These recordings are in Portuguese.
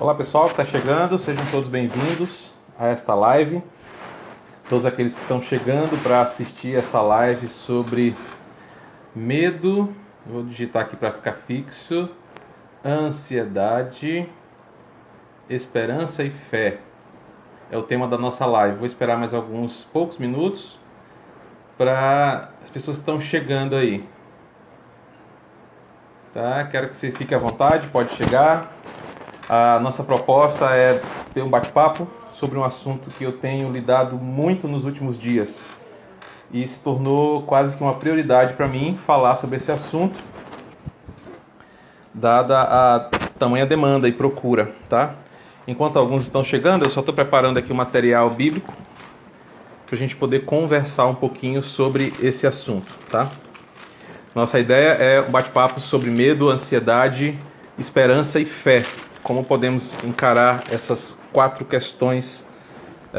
Olá pessoal que está chegando, sejam todos bem-vindos a esta live. Todos aqueles que estão chegando para assistir essa live sobre medo, vou digitar aqui para ficar fixo, ansiedade, esperança e fé. É o tema da nossa live. Vou esperar mais alguns poucos minutos para as pessoas que estão chegando aí. Tá? Quero que você fique à vontade, pode chegar. A nossa proposta é ter um bate-papo sobre um assunto que eu tenho lidado muito nos últimos dias. E se tornou quase que uma prioridade para mim falar sobre esse assunto, dada a tamanha demanda e procura, tá? Enquanto alguns estão chegando, eu só estou preparando aqui o material bíblico para a gente poder conversar um pouquinho sobre esse assunto, tá? Nossa ideia é um bate-papo sobre medo, ansiedade, esperança e fé. Como podemos encarar essas 4 questões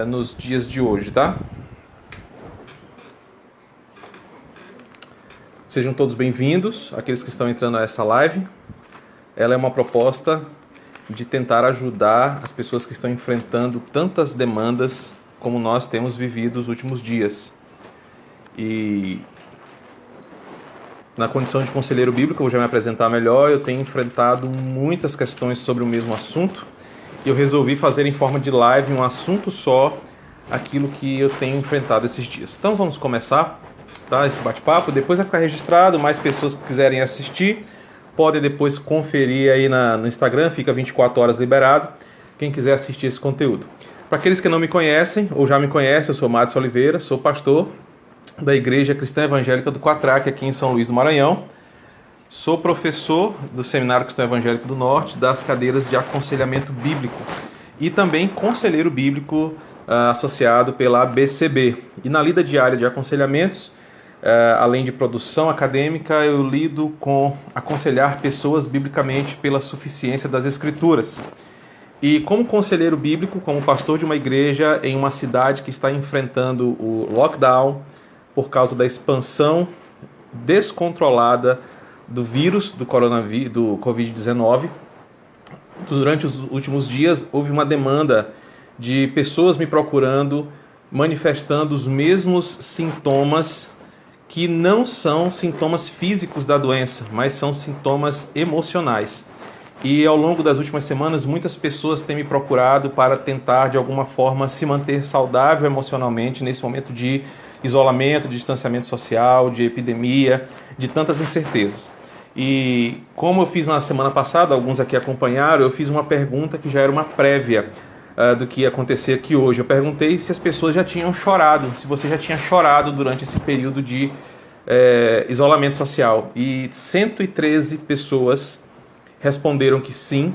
nos dias de hoje, tá? Sejam todos bem-vindos, aqueles que estão entrando a essa live. Ela é uma proposta de tentar ajudar as pessoas que estão enfrentando tantas demandas como nós temos vivido os últimos dias. E na condição de conselheiro bíblico, eu vou já me apresentar melhor, eu tenho enfrentado muitas questões sobre o mesmo assunto e eu resolvi fazer em forma de live um assunto só, aquilo que eu tenho enfrentado esses dias. Então vamos começar, tá, esse bate-papo, depois vai ficar registrado, mais pessoas que quiserem assistir, podem depois conferir aí no Instagram, fica 24 horas liberado, quem quiser assistir esse conteúdo. Para aqueles que não me conhecem, ou já me conhecem, eu sou Matos Oliveira, sou pastor da Igreja Cristã Evangélica do Quatraque, aqui em São Luís do Maranhão. Sou professor do Seminário Cristão Evangélico do Norte, das cadeiras de aconselhamento bíblico e também conselheiro bíblico associado pela ABCB. E na lida diária de aconselhamentos, além de produção acadêmica, eu lido com aconselhar pessoas biblicamente pela suficiência das Escrituras. E como conselheiro bíblico, como pastor de uma igreja em uma cidade que está enfrentando o lockdown, por causa da expansão descontrolada do vírus, do coronavírus, do Covid-19. Durante os últimos dias, houve uma demanda de pessoas me procurando, manifestando os mesmos sintomas, que não são sintomas físicos da doença, mas são sintomas emocionais. E ao longo das últimas semanas, muitas pessoas têm me procurado para tentar, de alguma forma, se manter saudável emocionalmente nesse momento de isolamento, de distanciamento social, de epidemia, de tantas incertezas. E como eu fiz na semana passada, alguns aqui acompanharam, eu fiz uma pergunta que já era uma prévia do que ia acontecer aqui hoje. Eu perguntei se as pessoas já tinham chorado, se você já tinha chorado durante esse período de isolamento social. E 113 pessoas responderam que sim,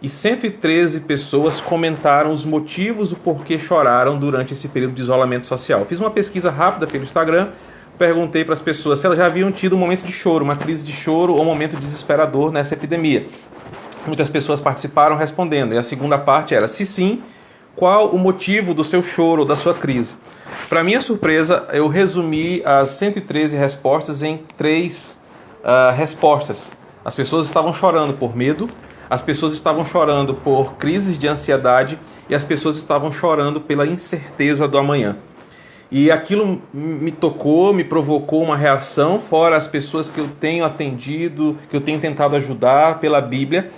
e 113 pessoas comentaram os motivos, o porquê choraram durante esse período de isolamento social. Fiz uma pesquisa rápida pelo Instagram, perguntei para as pessoas se elas já haviam tido um momento de choro, uma crise de choro ou um momento desesperador nessa epidemia. Muitas pessoas participaram respondendo, e a segunda parte era, se sim, qual o motivo do seu choro ou da sua crise? Para minha surpresa, eu resumi as 113 respostas em 3 respostas. As pessoas estavam chorando por medo, as pessoas estavam chorando por crises de ansiedade e as pessoas estavam chorando pela incerteza do amanhã. E aquilo me tocou, me provocou uma reação, fora as pessoas que eu tenho atendido, que eu tenho tentado ajudar pela Bíblia,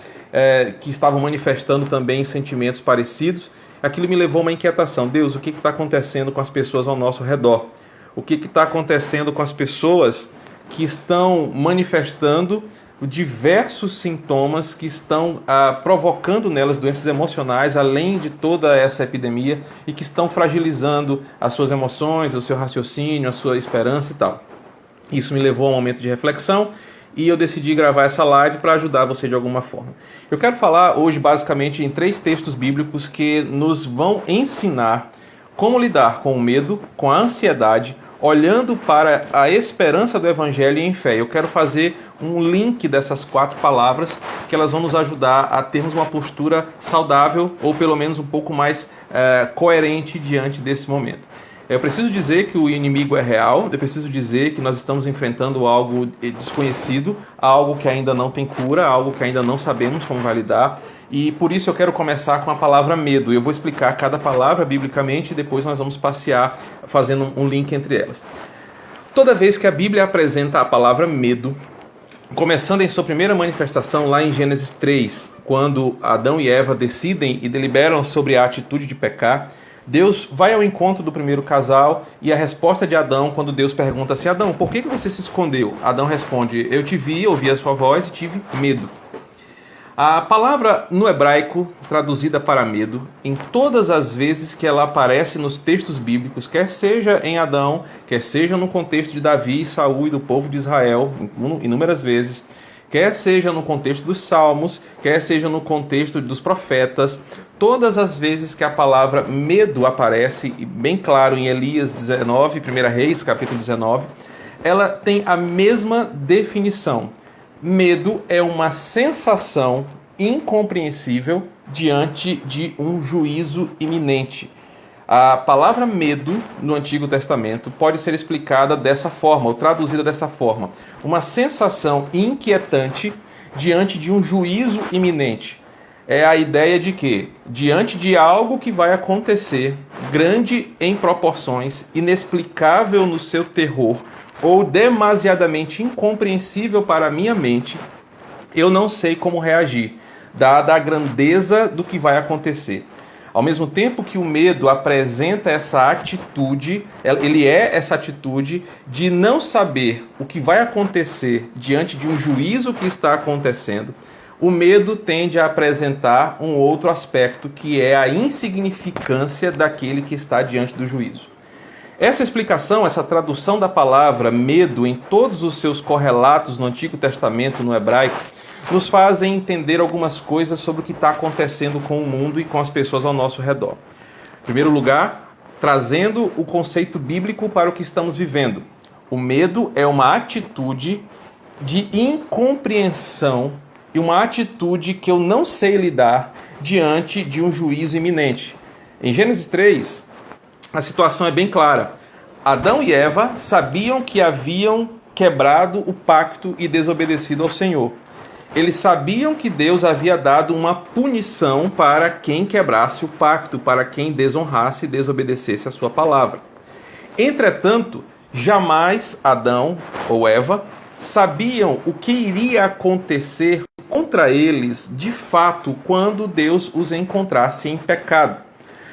que estavam manifestando também sentimentos parecidos. Aquilo me levou a uma inquietação. Deus, o que está acontecendo com as pessoas ao nosso redor? O que está acontecendo com as pessoas que estão manifestando diversos sintomas que estão provocando nelas doenças emocionais, além de toda essa epidemia, e que estão fragilizando as suas emoções, o seu raciocínio, a sua esperança e tal. Isso me levou a um momento de reflexão e eu decidi gravar essa live para ajudar você de alguma forma. Eu quero falar hoje basicamente em 3 textos bíblicos que nos vão ensinar como lidar com o medo, com a ansiedade, olhando para a esperança do Evangelho em fé. Eu quero fazer um link dessas 4 palavras, que elas vão nos ajudar a termos uma postura saudável, ou pelo menos um pouco mais coerente diante desse momento. Eu preciso dizer que o inimigo é real, eu preciso dizer que nós estamos enfrentando algo desconhecido, algo que ainda não tem cura, algo que ainda não sabemos como vai lidar, E por isso eu quero começar com a palavra medo. Eu vou explicar cada palavra biblicamente e depois nós vamos passear fazendo um link entre elas. Toda vez que a Bíblia apresenta a palavra medo, começando em sua primeira manifestação lá em Gênesis 3, quando Adão e Eva decidem e deliberam sobre a atitude de pecar, Deus vai ao encontro do primeiro casal e a resposta de Adão, quando Deus pergunta assim: Adão, por que você se escondeu? Adão responde: eu te vi, ouvi a sua voz e tive medo. A palavra no hebraico, traduzida para medo, em todas as vezes que ela aparece nos textos bíblicos, quer seja em Adão, quer seja no contexto de Davi, Saul e do povo de Israel, inúmeras vezes, quer seja no contexto dos Salmos, quer seja no contexto dos profetas, todas as vezes que a palavra medo aparece, e bem claro em Elias 19, 1 Reis, capítulo 19, ela tem a mesma definição. Medo é uma sensação incompreensível diante de um juízo iminente. A palavra medo no Antigo Testamento pode ser explicada dessa forma, ou traduzida dessa forma. Uma sensação inquietante diante de um juízo iminente. É a ideia de que, diante de algo que vai acontecer, grande em proporções, inexplicável no seu terror, ou demasiadamente incompreensível para a minha mente, eu não sei como reagir, dada a grandeza do que vai acontecer. Ao mesmo tempo que o medo apresenta essa atitude, ele é essa atitude de não saber o que vai acontecer diante de um juízo que está acontecendo, o medo tende a apresentar um outro aspecto, que é a insignificância daquele que está diante do juízo. Essa explicação, essa tradução da palavra medo em todos os seus correlatos no Antigo Testamento, no hebraico, nos fazem entender algumas coisas sobre o que está acontecendo com o mundo e com as pessoas ao nosso redor. Em primeiro lugar, trazendo o conceito bíblico para o que estamos vivendo. O medo é uma atitude de incompreensão e uma atitude que eu não sei lidar diante de um juízo iminente. Em Gênesis 3, a situação é bem clara. Adão e Eva sabiam que haviam quebrado o pacto e desobedecido ao Senhor. Eles sabiam que Deus havia dado uma punição para quem quebrasse o pacto, para quem desonrasse e desobedecesse a sua palavra. Entretanto, jamais Adão ou Eva sabiam o que iria acontecer contra eles, de fato, quando Deus os encontrasse em pecado.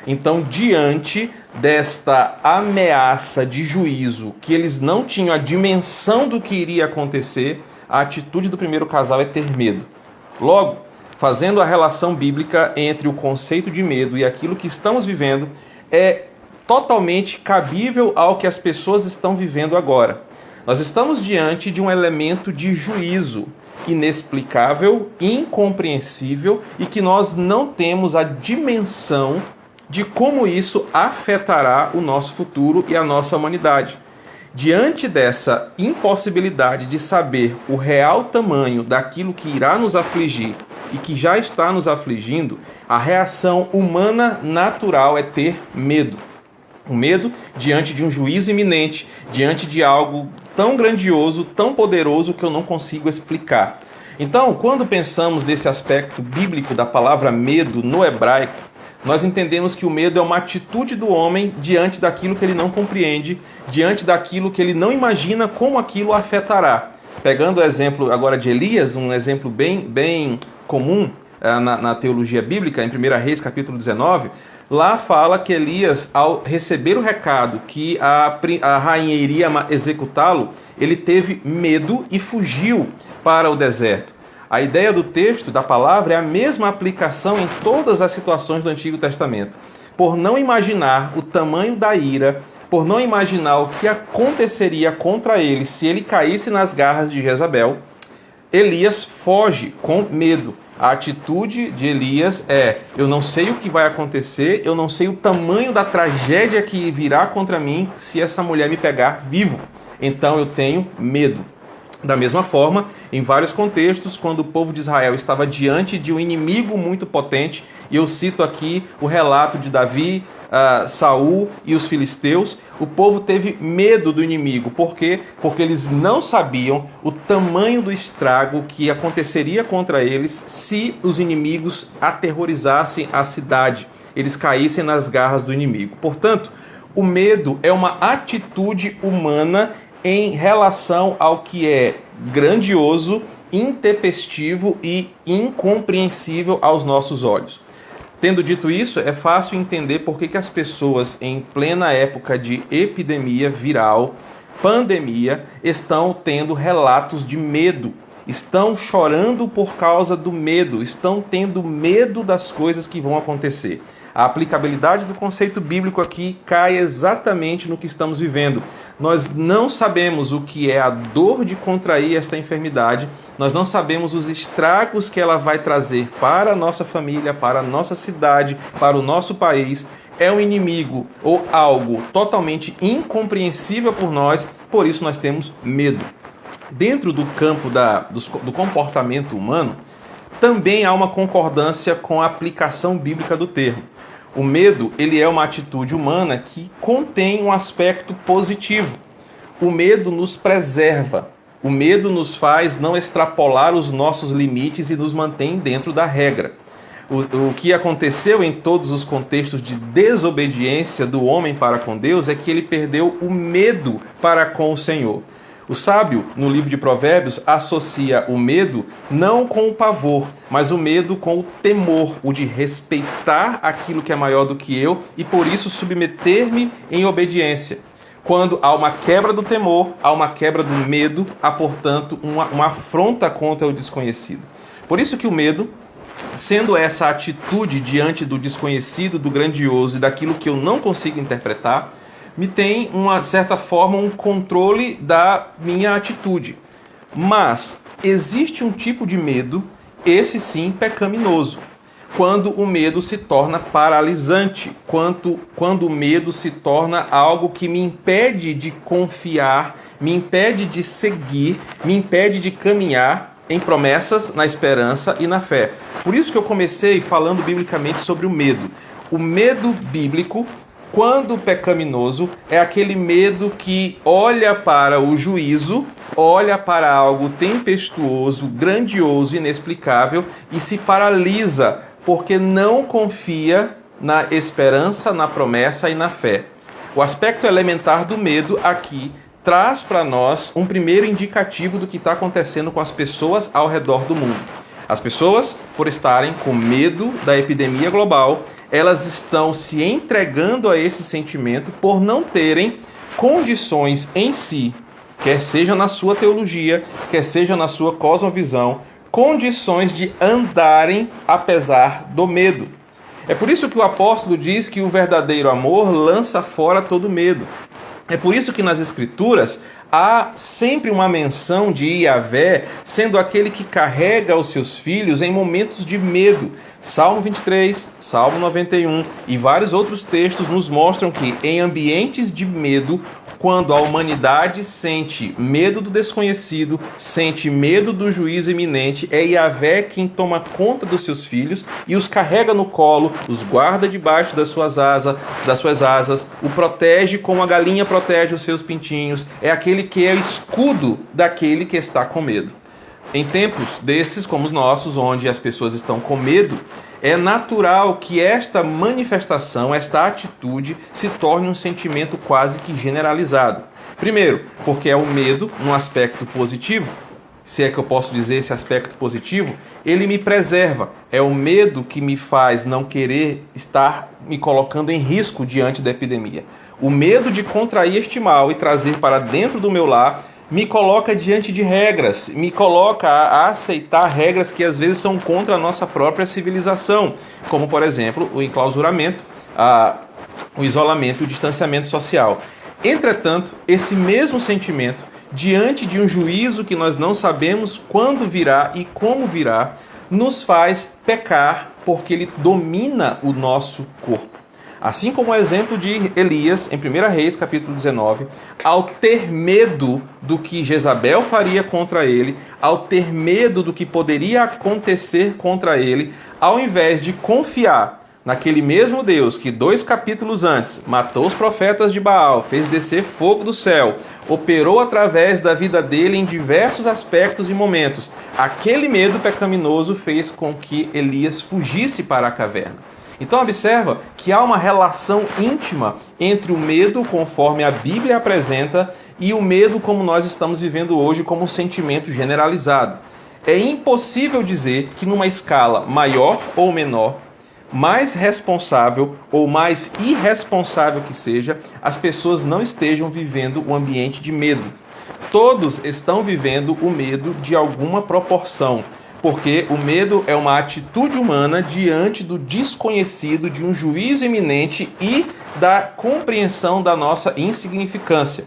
Então, diante desta ameaça de juízo, que eles não tinham a dimensão do que iria acontecer, a atitude do primeiro casal é ter medo. Logo, fazendo a relação bíblica entre o conceito de medo e aquilo que estamos vivendo, é totalmente cabível ao que as pessoas estão vivendo agora. Nós estamos diante de um elemento de juízo inexplicável, incompreensível e que nós não temos a dimensão de como isso afetará o nosso futuro e a nossa humanidade. Diante dessa impossibilidade de saber o real tamanho daquilo que irá nos afligir e que já está nos afligindo, a reação humana natural é ter medo. O medo diante de um juízo iminente, diante de algo tão grandioso, tão poderoso que eu não consigo explicar. Então, quando pensamos nesse aspecto bíblico da palavra medo no hebraico, nós entendemos que o medo é uma atitude do homem diante daquilo que ele não compreende, diante daquilo que ele não imagina como aquilo afetará. Pegando o exemplo agora de Elias, um exemplo bem comum na teologia bíblica, em 1 Reis capítulo 19, lá fala que Elias, ao receber o recado que a rainha iria executá-lo, ele teve medo e fugiu para o deserto. A ideia do texto, da palavra, é a mesma aplicação em todas as situações do Antigo Testamento. Por não imaginar o tamanho da ira, por não imaginar o que aconteceria contra ele se ele caísse nas garras de Jezabel, Elias foge com medo. A atitude de Elias é: eu não sei o que vai acontecer, eu não sei o tamanho da tragédia que virá contra mim se essa mulher me pegar vivo. Então eu tenho medo. Da mesma forma, em vários contextos, quando o povo de Israel estava diante de um inimigo muito potente, e eu cito aqui o relato de Davi, Saul e os filisteus, o povo teve medo do inimigo. Por quê? Porque eles não sabiam o tamanho do estrago que aconteceria contra eles se os inimigos aterrorizassem a cidade, eles caíssem nas garras do inimigo. Portanto, o medo é uma atitude humana em relação ao que é grandioso, intempestivo e incompreensível aos nossos olhos. Tendo dito isso, é fácil entender por que as pessoas em plena época de epidemia viral, pandemia, estão tendo relatos de medo, estão chorando por causa do medo, estão tendo medo das coisas que vão acontecer. A aplicabilidade do conceito bíblico aqui cai exatamente no que estamos vivendo. Nós não sabemos o que é a dor de contrair esta enfermidade, nós não sabemos os estragos que ela vai trazer para a nossa família, para a nossa cidade, para o nosso país. É um inimigo ou algo totalmente incompreensível por nós, por isso nós temos medo. Dentro do campo do comportamento humano, também há uma concordância com a aplicação bíblica do termo. O medo, ele é uma atitude humana que contém um aspecto positivo. O medo nos preserva. O medo nos faz não extrapolar os nossos limites e nos mantém dentro da regra. O que aconteceu em todos os contextos de desobediência do homem para com Deus é que ele perdeu o medo para com o Senhor. O sábio, no livro de Provérbios, associa o medo não com o pavor, mas o medo com o temor, o de respeitar aquilo que é maior do que eu e por isso submeter-me em obediência. Quando há uma quebra do temor, há uma quebra do medo, há, portanto, uma afronta contra o desconhecido. Por isso que o medo, sendo essa atitude diante do desconhecido, do grandioso e daquilo que eu não consigo interpretar, me tem, uma certa forma, um controle da minha atitude. Mas existe um tipo de medo, esse sim pecaminoso, quando o medo se torna paralisante, quando o medo se torna algo que me impede de confiar, me impede de seguir, me impede de caminhar em promessas, na esperança e na fé. Por isso que eu comecei falando biblicamente sobre o medo. O medo bíblico, quando pecaminoso, é aquele medo que olha para o juízo, olha para algo tempestuoso, grandioso, inexplicável e se paralisa porque não confia na esperança, na promessa e na fé. O aspecto elementar do medo aqui traz para nós um primeiro indicativo do que está acontecendo com as pessoas ao redor do mundo. As pessoas, por estarem com medo da epidemia global, elas estão se entregando a esse sentimento por não terem condições em si, quer seja na sua teologia, quer seja na sua cosmovisão, condições de andarem apesar do medo. É por isso que o apóstolo diz que o verdadeiro amor lança fora todo medo. É por isso que nas Escrituras há sempre uma menção de Yahvé sendo aquele que carrega os seus filhos em momentos de medo. Salmo 23, Salmo 91 e vários outros textos nos mostram que em ambientes de medo, quando a humanidade sente medo do desconhecido, sente medo do juízo iminente, é Yahvé quem toma conta dos seus filhos e os carrega no colo, os guarda debaixo das suas asas, o protege como a galinha protege os seus pintinhos, é aquele que é o escudo daquele que está com medo. Em tempos desses como os nossos, onde as pessoas estão com medo, é natural que esta manifestação, esta atitude, se torne um sentimento quase que generalizado. Primeiro, porque é o medo, num aspecto positivo, se é que eu posso dizer esse aspecto positivo, ele me preserva. É o medo que me faz não querer estar me colocando em risco diante da epidemia. O medo de contrair este mal e trazer para dentro do meu lar me coloca diante de regras, me coloca a aceitar regras que às vezes são contra a nossa própria civilização, como, por exemplo, o enclausuramento, o isolamento e o distanciamento social. Entretanto, esse mesmo sentimento, diante de um juízo que nós não sabemos quando virá e como virá, nos faz pecar porque ele domina o nosso corpo. Assim como o exemplo de Elias, em 1 Reis, capítulo 19, ao ter medo do que Jezabel faria contra ele, ao ter medo do que poderia acontecer contra ele, ao invés de confiar naquele mesmo Deus que 2 capítulos antes matou os profetas de Baal, fez descer fogo do céu, operou através da vida dele em diversos aspectos e momentos, aquele medo pecaminoso fez com que Elias fugisse para a caverna. Então observa que há uma relação íntima entre o medo, conforme a Bíblia apresenta, e o medo como nós estamos vivendo hoje como um sentimento generalizado. É impossível dizer que numa escala maior ou menor, mais responsável ou mais irresponsável que seja, as pessoas não estejam vivendo um ambiente de medo. Todos estão vivendo o medo de alguma proporção, porque o medo é uma atitude humana diante do desconhecido, de um juízo iminente e da compreensão da nossa insignificância.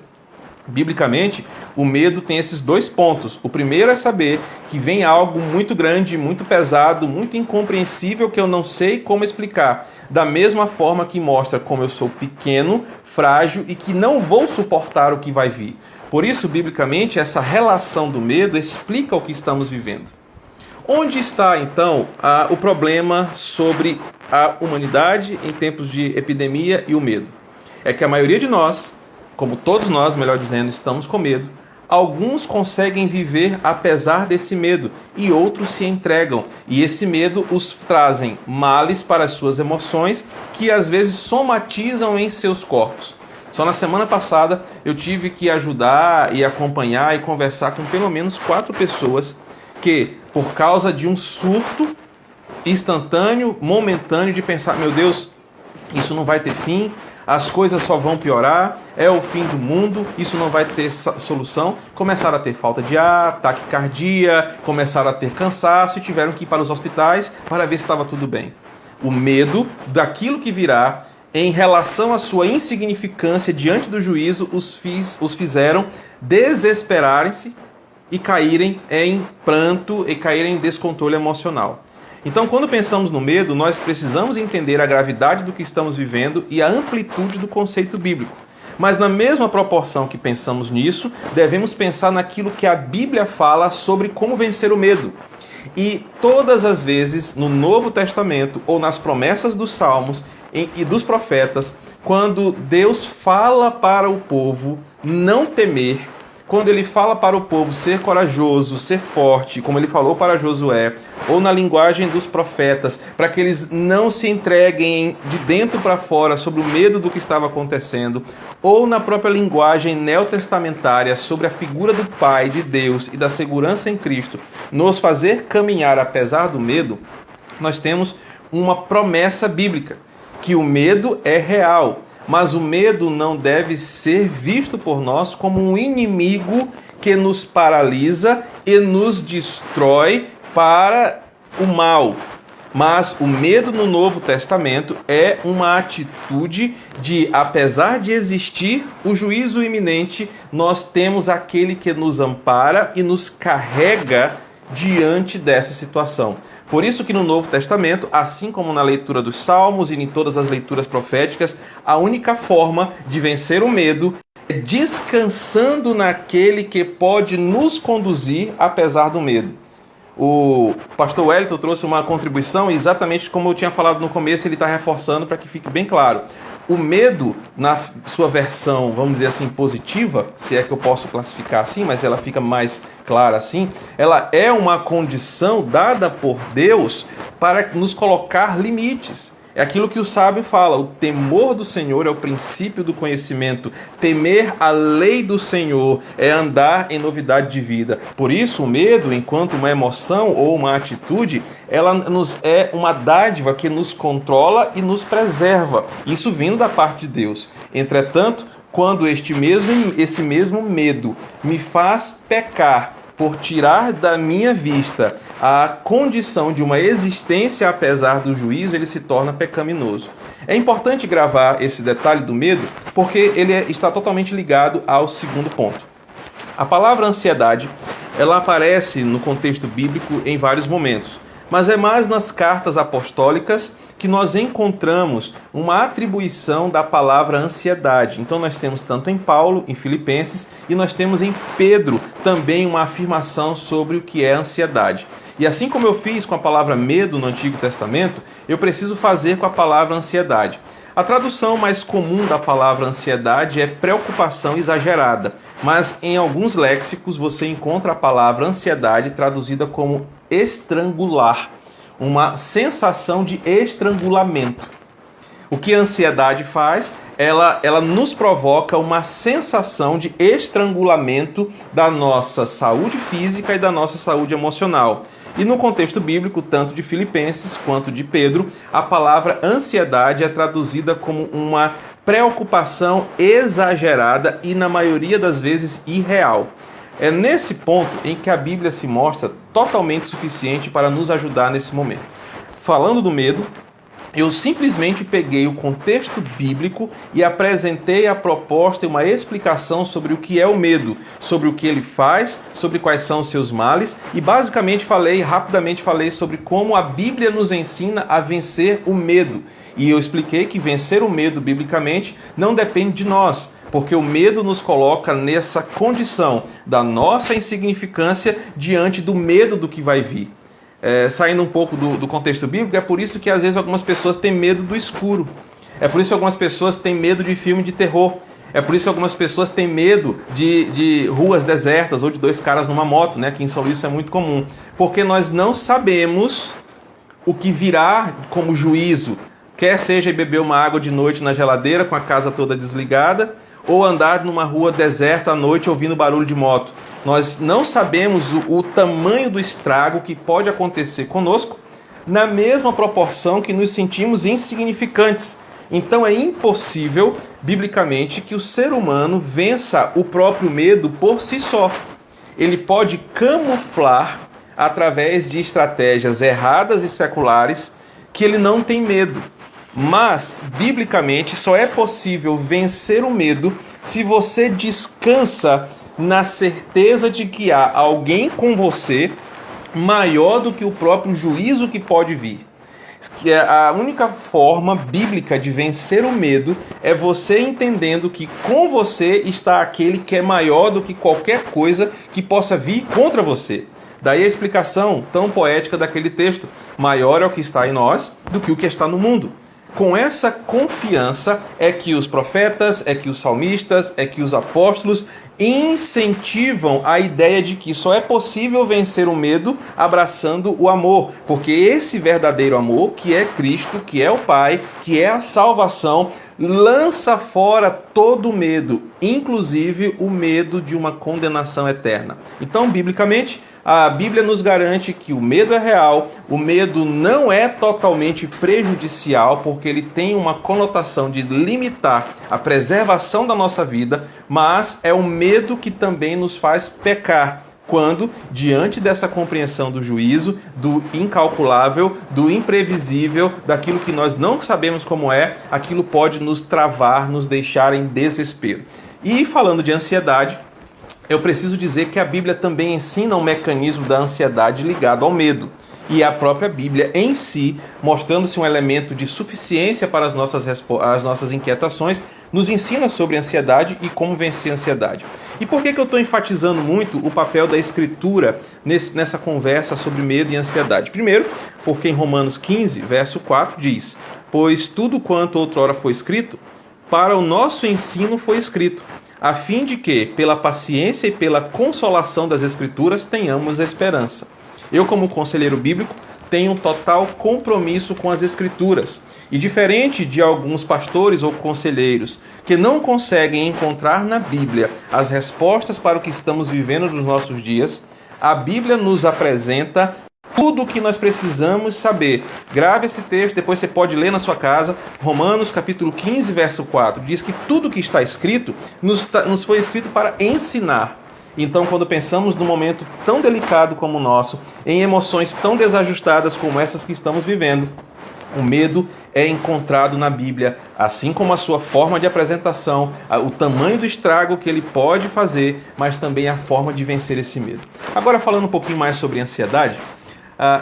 Biblicamente, o medo tem esses 2 pontos. O primeiro é saber que vem algo muito grande, muito pesado, muito incompreensível que eu não sei como explicar. Da mesma forma que mostra como eu sou pequeno, frágil e que não vou suportar o que vai vir. Por isso, biblicamente, essa relação do medo explica o que estamos vivendo. Onde está, então, o problema sobre a humanidade em tempos de epidemia e o medo? É que a maioria de nós, como todos nós, melhor dizendo, estamos com medo. Alguns conseguem viver apesar desse medo e outros se entregam. E esse medo os trazem males para as suas emoções que às vezes somatizam em seus corpos. Só na semana passada eu tive que ajudar e acompanhar e conversar com pelo menos 4 pessoas que, por causa de um surto instantâneo, momentâneo de pensar, meu Deus, isso não vai ter fim, as coisas só vão piorar, é o fim do mundo, isso não vai ter solução, começaram a ter falta de ar, taquicardia, começaram a ter cansaço e tiveram que ir para os hospitais para ver se estava tudo bem. O medo daquilo que virá em relação à sua insignificância diante do juízo os fizeram desesperarem-se e caírem em pranto e caírem em descontrole emocional. Então, quando pensamos no medo, nós precisamos entender a gravidade do que estamos vivendo e a amplitude do conceito bíblico. Mas na mesma proporção que pensamos nisso, devemos pensar naquilo que a Bíblia fala sobre como vencer o medo. E todas as vezes, no Novo Testamento, ou nas promessas dos Salmos e dos profetas, quando Deus fala para o povo não temer, quando ele fala para o povo ser corajoso, ser forte, como ele falou para Josué, ou na linguagem dos profetas, para que eles não se entreguem de dentro para fora sobre o medo do que estava acontecendo, ou na própria linguagem neotestamentária sobre a figura do Pai, de Deus e da segurança em Cristo, nos fazer caminhar apesar do medo, nós temos uma promessa bíblica, que o medo é real. Mas o medo não deve ser visto por nós como um inimigo que nos paralisa e nos destrói para o mal. Mas o medo no Novo Testamento é uma atitude de, apesar de existir o juízo iminente, nós temos aquele que nos ampara e nos carrega diante dessa situação. Por isso que no Novo Testamento, assim como na leitura dos Salmos e em todas as leituras proféticas, a única forma de vencer o medo é descansando naquele que pode nos conduzir apesar do medo. O pastor Wellington trouxe uma contribuição, exatamente como eu tinha falado no começo, ele está reforçando para que fique bem claro. O medo, na sua versão, vamos dizer assim, positiva, se é que eu posso classificar assim, mas ela fica mais clara assim, ela é uma condição dada por Deus para nos colocar limites. É aquilo que o sábio fala, o temor do Senhor é o princípio do conhecimento. Temer a lei do Senhor é andar em novidade de vida. Por isso, o medo, enquanto uma emoção ou uma atitude, ela nos é uma dádiva que nos controla e nos preserva. Isso vindo da parte de Deus. Entretanto, quando esse mesmo medo me faz pecar, por tirar da minha vista a condição de uma existência apesar do juízo, ele se torna pecaminoso. É importante gravar esse detalhe do medo, porque ele está totalmente ligado ao segundo ponto. A palavra ansiedade, ela aparece no contexto bíblico em vários momentos, mas é mais nas cartas apostólicas que nós encontramos uma atribuição da palavra ansiedade. Então nós temos tanto em Paulo, em Filipenses, e nós temos em Pedro também uma afirmação sobre o que é ansiedade. E assim como eu fiz com a palavra medo no Antigo Testamento, eu preciso fazer com a palavra ansiedade. A tradução mais comum da palavra ansiedade é preocupação exagerada, mas em alguns léxicos você encontra a palavra ansiedade traduzida como estrangular, uma sensação de estrangulamento. O que a ansiedade faz? Ela nos provoca uma sensação de estrangulamento da nossa saúde física e da nossa saúde emocional. E no contexto bíblico, tanto de Filipenses quanto de Pedro, a palavra ansiedade é traduzida como uma preocupação exagerada e, na maioria das vezes, irreal. É nesse ponto em que a Bíblia se mostra totalmente suficiente para nos ajudar nesse momento. Falando do medo, eu simplesmente peguei o contexto bíblico e apresentei a proposta e uma explicação sobre o que é o medo, sobre o que ele faz, sobre quais são os seus males e basicamente rapidamente falei sobre como a Bíblia nos ensina a vencer o medo. E eu expliquei que vencer o medo biblicamente não depende de nós, porque o medo nos coloca nessa condição da nossa insignificância diante do medo do que vai vir. Saindo um pouco do contexto bíblico, é por isso que às vezes algumas pessoas têm medo do escuro. É por isso que algumas pessoas têm medo de filme de terror. É por isso que algumas pessoas têm medo de ruas desertas ou de dois caras numa moto, né? Aqui em São Luís isso é muito comum. Porque nós não sabemos o que virá como juízo. Quer seja beber uma água de noite na geladeira com a casa toda desligada, ou andar numa rua deserta à noite ouvindo barulho de moto. Nós não sabemos o tamanho do estrago que pode acontecer conosco na mesma proporção que nos sentimos insignificantes. Então é impossível, biblicamente, que o ser humano vença o próprio medo por si só. Ele pode camuflar através de estratégias erradas e seculares que ele não tem medo. Mas, biblicamente, só é possível vencer o medo se você descansa na certeza de que há alguém com você maior do que o próprio juízo que pode vir. Que a única forma bíblica de vencer o medo é você entendendo que com você está aquele que é maior do que qualquer coisa que possa vir contra você. Daí a explicação tão poética daquele texto: maior é o que está em nós do que o que está no mundo. Com essa confiança é que os profetas, é que os salmistas, é que os apóstolos incentivam a ideia de que só é possível vencer o medo abraçando o amor, porque esse verdadeiro amor, que é Cristo, que é o Pai, que é a salvação, lança fora todo o medo, inclusive o medo de uma condenação eterna. Então, biblicamente, a Bíblia nos garante que o medo é real, o medo não é totalmente prejudicial, porque ele tem uma conotação de limitar a preservação da nossa vida, mas é um medo que também nos faz pecar, quando, diante dessa compreensão do juízo, do incalculável, do imprevisível, daquilo que nós não sabemos como é, aquilo pode nos travar, nos deixar em desespero. E falando de ansiedade, eu preciso dizer que a Bíblia também ensina um mecanismo da ansiedade ligado ao medo. E a própria Bíblia em si, mostrando-se um elemento de suficiência para as nossas inquietações, nos ensina sobre ansiedade e como vencer a ansiedade. E por que eu estou enfatizando muito o papel da Escritura nessa conversa sobre medo e ansiedade? Primeiro, porque em Romanos 15, verso 4, diz: pois tudo quanto outrora foi escrito, para o nosso ensino foi escrito, a fim de que, pela paciência e pela consolação das Escrituras, tenhamos esperança. Eu, como conselheiro bíblico, tenho um total compromisso com as Escrituras. E diferente de alguns pastores ou conselheiros que não conseguem encontrar na Bíblia as respostas para o que estamos vivendo nos nossos dias, a Bíblia nos apresenta tudo o que nós precisamos saber. Grave esse texto, depois você pode ler na sua casa. Romanos capítulo 15, verso 4, diz que tudo que está escrito nos foi escrito para ensinar. Então, quando pensamos num momento tão delicado como o nosso, em emoções tão desajustadas como essas que estamos vivendo, o medo é encontrado na Bíblia, assim como a sua forma de apresentação, o tamanho do estrago que ele pode fazer, mas também a forma de vencer esse medo. Agora, falando um pouquinho mais sobre ansiedade,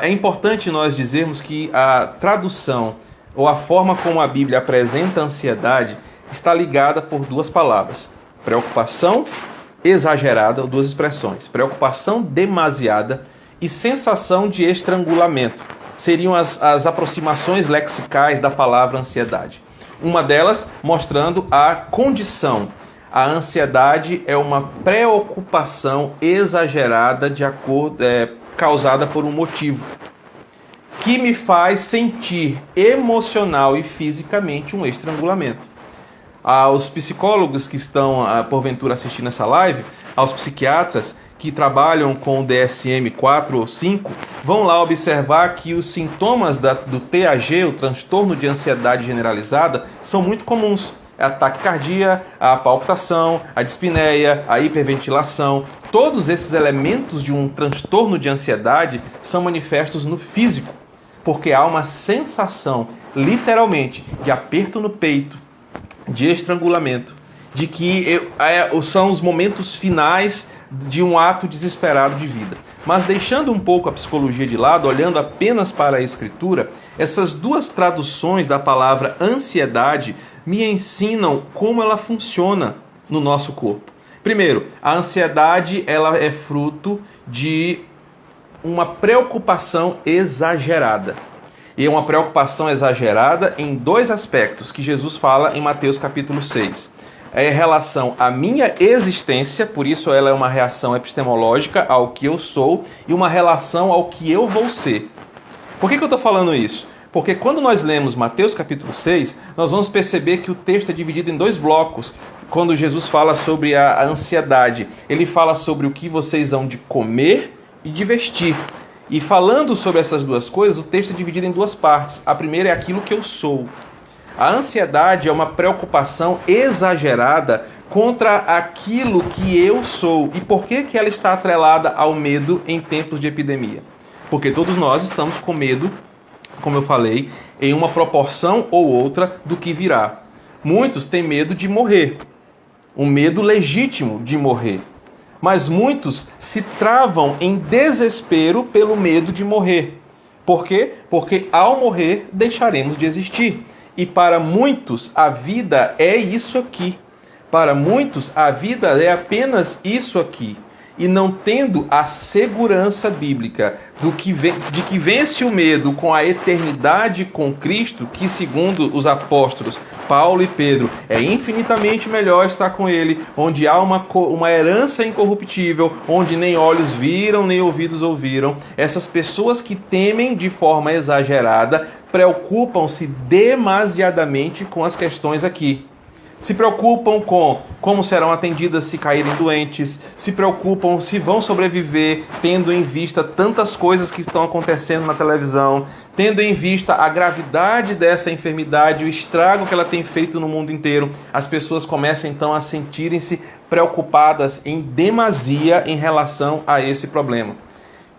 é importante nós dizermos que a tradução ou a forma como a Bíblia apresenta a ansiedade, está ligada por duas palavras: preocupação exagerada, ou duas expressões: preocupação demasiada e sensação de estrangulamento. Seriam as aproximações lexicais da palavra ansiedade. Uma delas mostrando a condição. A ansiedade é uma preocupação exagerada causada por um motivo que me faz sentir emocional e fisicamente um estrangulamento. Aos psicólogos que estão, porventura, assistindo essa live, aos psiquiatras que trabalham com o DSM-4 ou 5, vão lá observar que os sintomas do TAG, o transtorno de ansiedade generalizada, são muito comuns. A taquicardia, a palpitação, a dispneia, a hiperventilação. Todos esses elementos de um transtorno de ansiedade são manifestos no físico, porque há uma sensação, literalmente, de aperto no peito, de estrangulamento, de que são os momentos finais de um ato desesperado de vida. Mas deixando um pouco a psicologia de lado, olhando apenas para a Escritura, essas duas traduções da palavra ansiedade me ensinam como ela funciona no nosso corpo. Primeiro, a ansiedade ela é fruto de uma preocupação exagerada. E é uma preocupação exagerada em dois aspectos que Jesus fala em Mateus capítulo 6. É em relação à minha existência, por isso ela é uma reação epistemológica ao que eu sou, e uma relação ao que eu vou ser. Por que eu estou falando isso? Porque quando nós lemos Mateus capítulo 6, nós vamos perceber que o texto é dividido em dois blocos. Quando Jesus fala sobre a ansiedade, ele fala sobre o que vocês hão de comer e de vestir. E falando sobre essas duas coisas, o texto é dividido em duas partes. A primeira é aquilo que eu sou. A ansiedade é uma preocupação exagerada contra aquilo que eu sou. E por que ela está atrelada ao medo em tempos de epidemia? Porque todos nós estamos com medo, como eu falei, em uma proporção ou outra do que virá. Muitos têm medo de morrer, um medo legítimo de morrer. Mas muitos se travam em desespero pelo medo de morrer. Por quê? Porque ao morrer deixaremos de existir. E para muitos a vida é isso aqui. Para muitos a vida é apenas isso aqui. E não tendo a segurança bíblica de que vence o medo com a eternidade com Cristo, que segundo os apóstolos Paulo e Pedro, é infinitamente melhor estar com Ele, onde há uma herança incorruptível, onde nem olhos viram, nem ouvidos ouviram. Essas pessoas que temem de forma exagerada, preocupam-se demasiadamente com as questões aqui. Se preocupam com como serão atendidas se caírem doentes, se preocupam se vão sobreviver, tendo em vista tantas coisas que estão acontecendo na televisão, tendo em vista a gravidade dessa enfermidade, o estrago que ela tem feito no mundo inteiro. As pessoas começam então a sentirem-se preocupadas em demasia em relação a esse problema.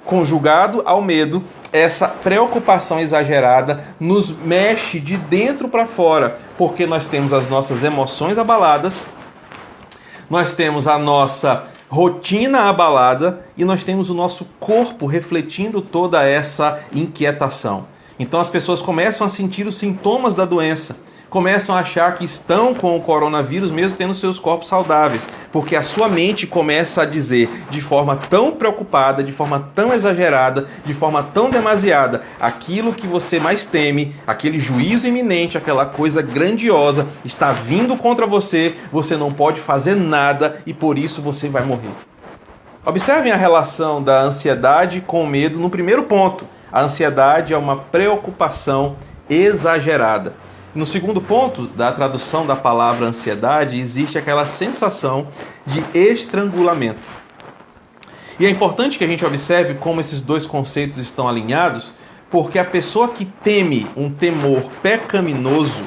Conjugado ao medo, essa preocupação exagerada nos mexe de dentro para fora, porque nós temos as nossas emoções abaladas, nós temos a nossa rotina abalada e nós temos o nosso corpo refletindo toda essa inquietação. Então as pessoas começam a sentir os sintomas da doença, começam a achar que estão com o coronavírus mesmo tendo seus corpos saudáveis, porque a sua mente começa a dizer de forma tão preocupada, de forma tão exagerada, de forma tão demasiada, aquilo que você mais teme, aquele juízo iminente, aquela coisa grandiosa está vindo contra você, você não pode fazer nada e por isso você vai morrer. Observem a relação da ansiedade com o medo no primeiro ponto. A ansiedade é uma preocupação exagerada. No segundo ponto da tradução da palavra ansiedade, existe aquela sensação de estrangulamento. E é importante que a gente observe como esses dois conceitos estão alinhados, porque a pessoa que teme um temor pecaminoso,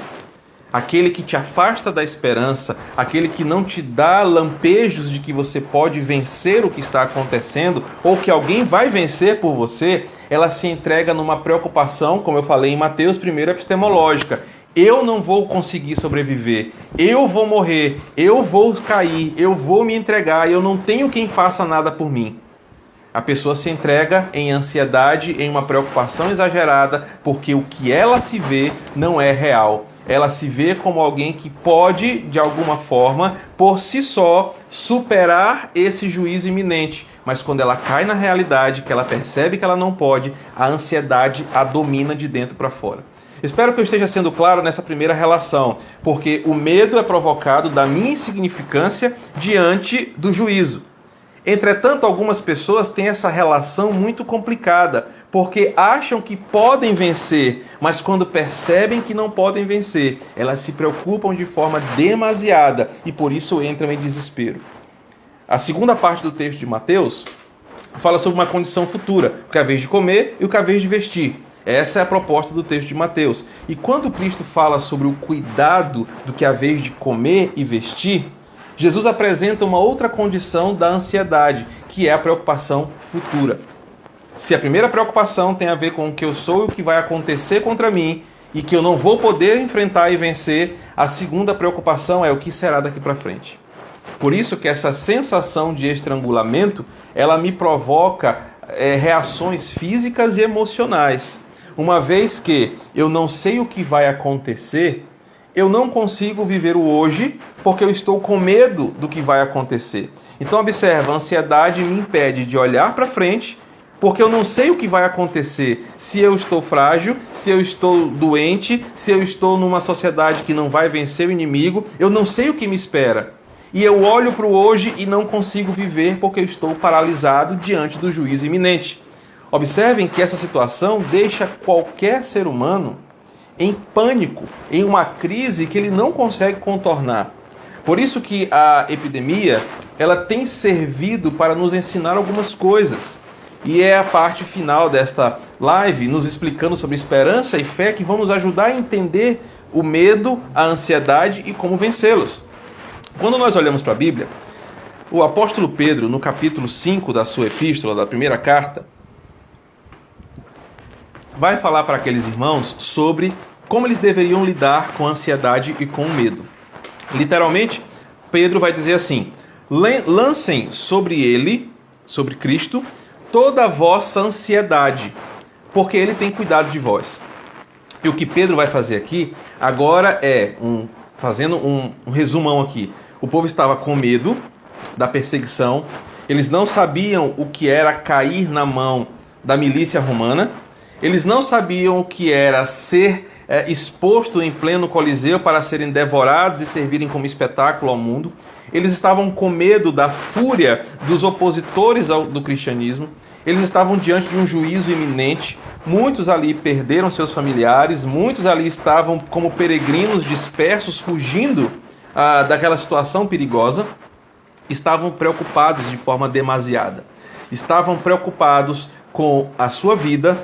aquele que te afasta da esperança, aquele que não te dá lampejos de que você pode vencer o que está acontecendo, ou que alguém vai vencer por você, ela se entrega numa preocupação, como eu falei em Mateus, primeiro epistemológica. Eu não vou conseguir sobreviver, eu vou morrer, eu vou cair, eu vou me entregar, eu não tenho quem faça nada por mim. A pessoa se entrega em ansiedade, em uma preocupação exagerada, porque o que ela se vê não é real. Ela se vê como alguém que pode, de alguma forma, por si só, superar esse juízo iminente. Mas quando ela cai na realidade, que ela percebe que ela não pode, a ansiedade a domina de dentro para fora. Espero que eu esteja sendo claro nessa primeira relação, porque o medo é provocado da minha insignificância diante do juízo. Entretanto, algumas pessoas têm essa relação muito complicada, porque acham que podem vencer, mas quando percebem que não podem vencer, elas se preocupam de forma demasiada e por isso entram em desespero. A segunda parte do texto de Mateus fala sobre uma condição futura, o que é a vez de comer e o que é a vez de vestir. Essa é a proposta do texto de Mateus. E quando Cristo fala sobre o cuidado do que é a vez de comer e vestir, Jesus apresenta uma outra condição da ansiedade, que é a preocupação futura. Se a primeira preocupação tem a ver com o que eu sou e o que vai acontecer contra mim, e que eu não vou poder enfrentar e vencer, a segunda preocupação é o que será daqui para frente. Por isso que essa sensação de estrangulamento, ela me provoca reações físicas e emocionais. Uma vez que eu não sei o que vai acontecer, eu não consigo viver o hoje porque eu estou com medo do que vai acontecer. Então observa, a ansiedade me impede de olhar para frente porque eu não sei o que vai acontecer, se eu estou frágil, se eu estou doente, se eu estou numa sociedade que não vai vencer o inimigo, eu não sei o que me espera. E eu olho para o hoje e não consigo viver porque eu estou paralisado diante do juízo iminente. Observem que essa situação deixa qualquer ser humano em pânico, em uma crise que ele não consegue contornar. Por isso que a epidemia, ela tem servido para nos ensinar algumas coisas. E é a parte final desta live, nos explicando sobre esperança e fé, que vão nos ajudar a entender o medo, a ansiedade e como vencê-los. Quando nós olhamos para a Bíblia, o apóstolo Pedro, no capítulo 5 da sua epístola, da primeira carta, vai falar para aqueles irmãos sobre como eles deveriam lidar com a ansiedade e com o medo. Literalmente, Pedro vai dizer assim: lancem sobre ele, sobre Cristo, toda a vossa ansiedade, porque ele tem cuidado de vós. E o que Pedro vai fazer aqui, agora fazendo um resumão aqui. O povo estava com medo da perseguição, eles não sabiam o que era cair na mão da milícia romana, eles não sabiam o que era ser exposto em pleno Coliseu para serem devorados e servirem como espetáculo ao mundo. Eles estavam com medo da fúria dos opositores do cristianismo. Eles estavam diante de um juízo iminente. Muitos ali perderam seus familiares, muitos ali estavam como peregrinos dispersos, fugindo daquela situação perigosa. Estavam preocupados de forma demasiada. Estavam preocupados com a sua vida,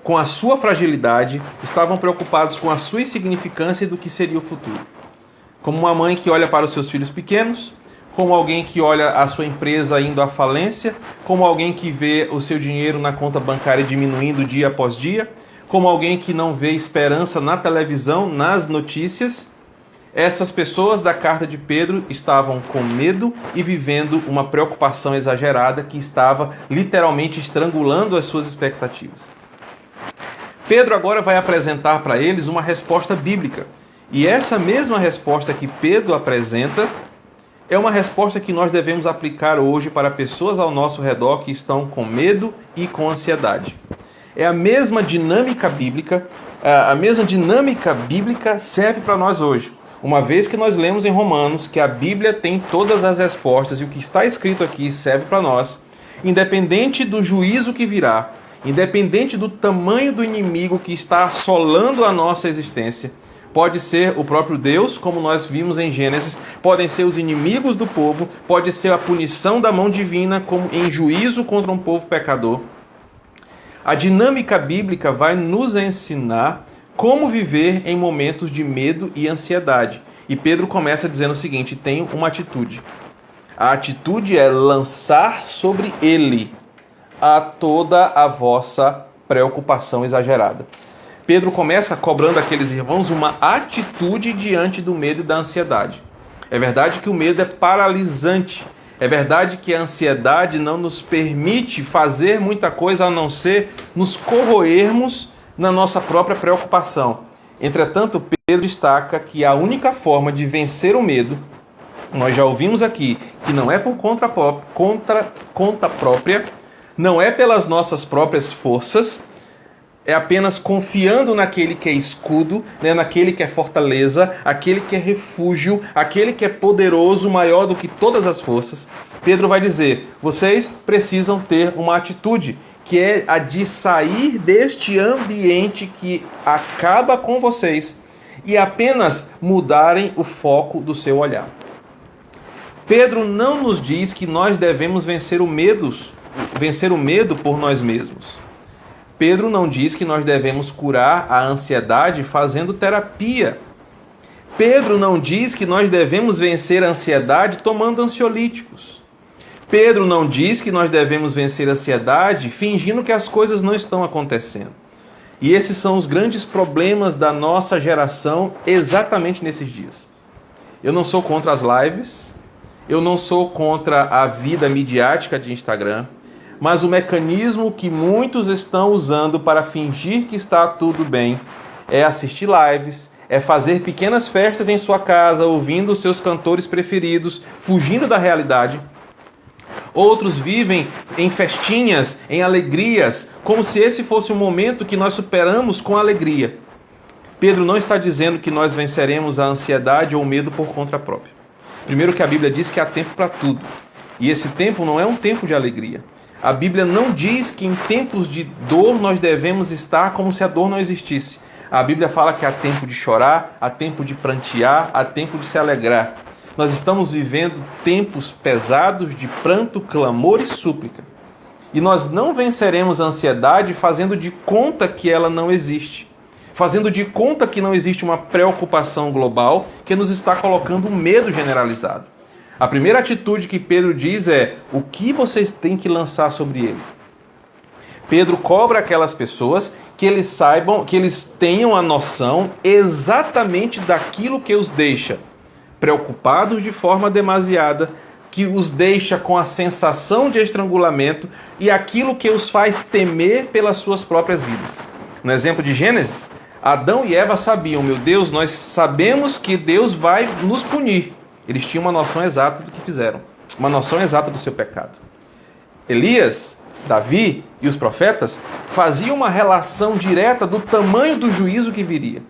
com a sua fragilidade, estavam preocupados com a sua insignificância e do que seria o futuro. Como uma mãe que olha para os seus filhos pequenos, como alguém que olha a sua empresa indo à falência, como alguém que vê o seu dinheiro na conta bancária diminuindo dia após dia, como alguém que não vê esperança na televisão, nas notícias. Essas pessoas da carta de Pedro estavam com medo e vivendo uma preocupação exagerada que estava literalmente estrangulando as suas expectativas. Pedro agora vai apresentar para eles uma resposta bíblica. E essa mesma resposta que Pedro apresenta é uma resposta que nós devemos aplicar hoje para pessoas ao nosso redor que estão com medo e com ansiedade. É a mesma dinâmica bíblica, serve para nós hoje. Uma vez que nós lemos em Romanos que a Bíblia tem todas as respostas e o que está escrito aqui serve para nós, independente do juízo que virá, independente do tamanho do inimigo que está assolando a nossa existência, pode ser o próprio Deus, como nós vimos em Gênesis, podem ser os inimigos do povo, pode ser a punição da mão divina como em juízo contra um povo pecador. A dinâmica bíblica vai nos ensinar como viver em momentos de medo e ansiedade. E Pedro começa dizendo o seguinte: tenha uma atitude. A atitude é lançar sobre ele toda a vossa preocupação exagerada. Pedro começa cobrando àqueles irmãos uma atitude diante do medo e da ansiedade. É verdade que o medo é paralisante, É verdade que a ansiedade não nos permite fazer muita coisa a não ser nos corroermos na nossa própria preocupação. Entretanto, Pedro destaca que a única forma de vencer o medo, nós já ouvimos aqui, que não é por conta própria, não é pelas nossas próprias forças, é apenas confiando naquele que é escudo, né, naquele que é fortaleza, aquele que é refúgio, aquele que é poderoso, maior do que todas as forças. Pedro vai dizer, vocês precisam ter uma atitude, que é a de sair deste ambiente que acaba com vocês e apenas mudarem o foco do seu olhar. Pedro não nos diz que nós devemos vencer o medo por nós mesmos. Pedro não diz que nós devemos curar a ansiedade fazendo terapia. Pedro não diz que nós devemos vencer a ansiedade tomando ansiolíticos. Pedro não diz que nós devemos vencer a ansiedade fingindo que as coisas não estão acontecendo. E esses são os grandes problemas da nossa geração exatamente nesses dias. Eu não sou contra as lives, eu não sou contra a vida midiática de Instagram, mas o mecanismo que muitos estão usando para fingir que está tudo bem é assistir lives, é fazer pequenas festas em sua casa, ouvindo os seus cantores preferidos, fugindo da realidade. Outros vivem em festinhas, em alegrias, como se esse fosse um momento que nós superamos com alegria. Pedro não está dizendo que nós venceremos a ansiedade ou o medo por conta própria. Primeiro que a Bíblia diz que há tempo para tudo. E esse tempo não é um tempo de alegria. A Bíblia não diz que em tempos de dor nós devemos estar como se a dor não existisse. A Bíblia fala que há tempo de chorar, há tempo de prantear, há tempo de se alegrar. Nós estamos vivendo tempos pesados de pranto, clamor e súplica. E nós não venceremos a ansiedade fazendo de conta que ela não existe. Fazendo de conta que não existe uma preocupação global que nos está colocando um medo generalizado. A primeira atitude que Pedro diz é: o que vocês têm que lançar sobre ele? Pedro cobra aquelas pessoas que eles saibam, que eles tenham a noção exatamente daquilo que os deixa preocupados de forma demasiada, que os deixa com a sensação de estrangulamento e aquilo que os faz temer pelas suas próprias vidas. No exemplo de Gênesis, Adão e Eva sabiam, meu Deus, nós sabemos que Deus vai nos punir. Eles tinham uma noção exata do que fizeram, uma noção exata do seu pecado. Elias, Davi e os profetas faziam uma relação direta do tamanho do juízo que viria.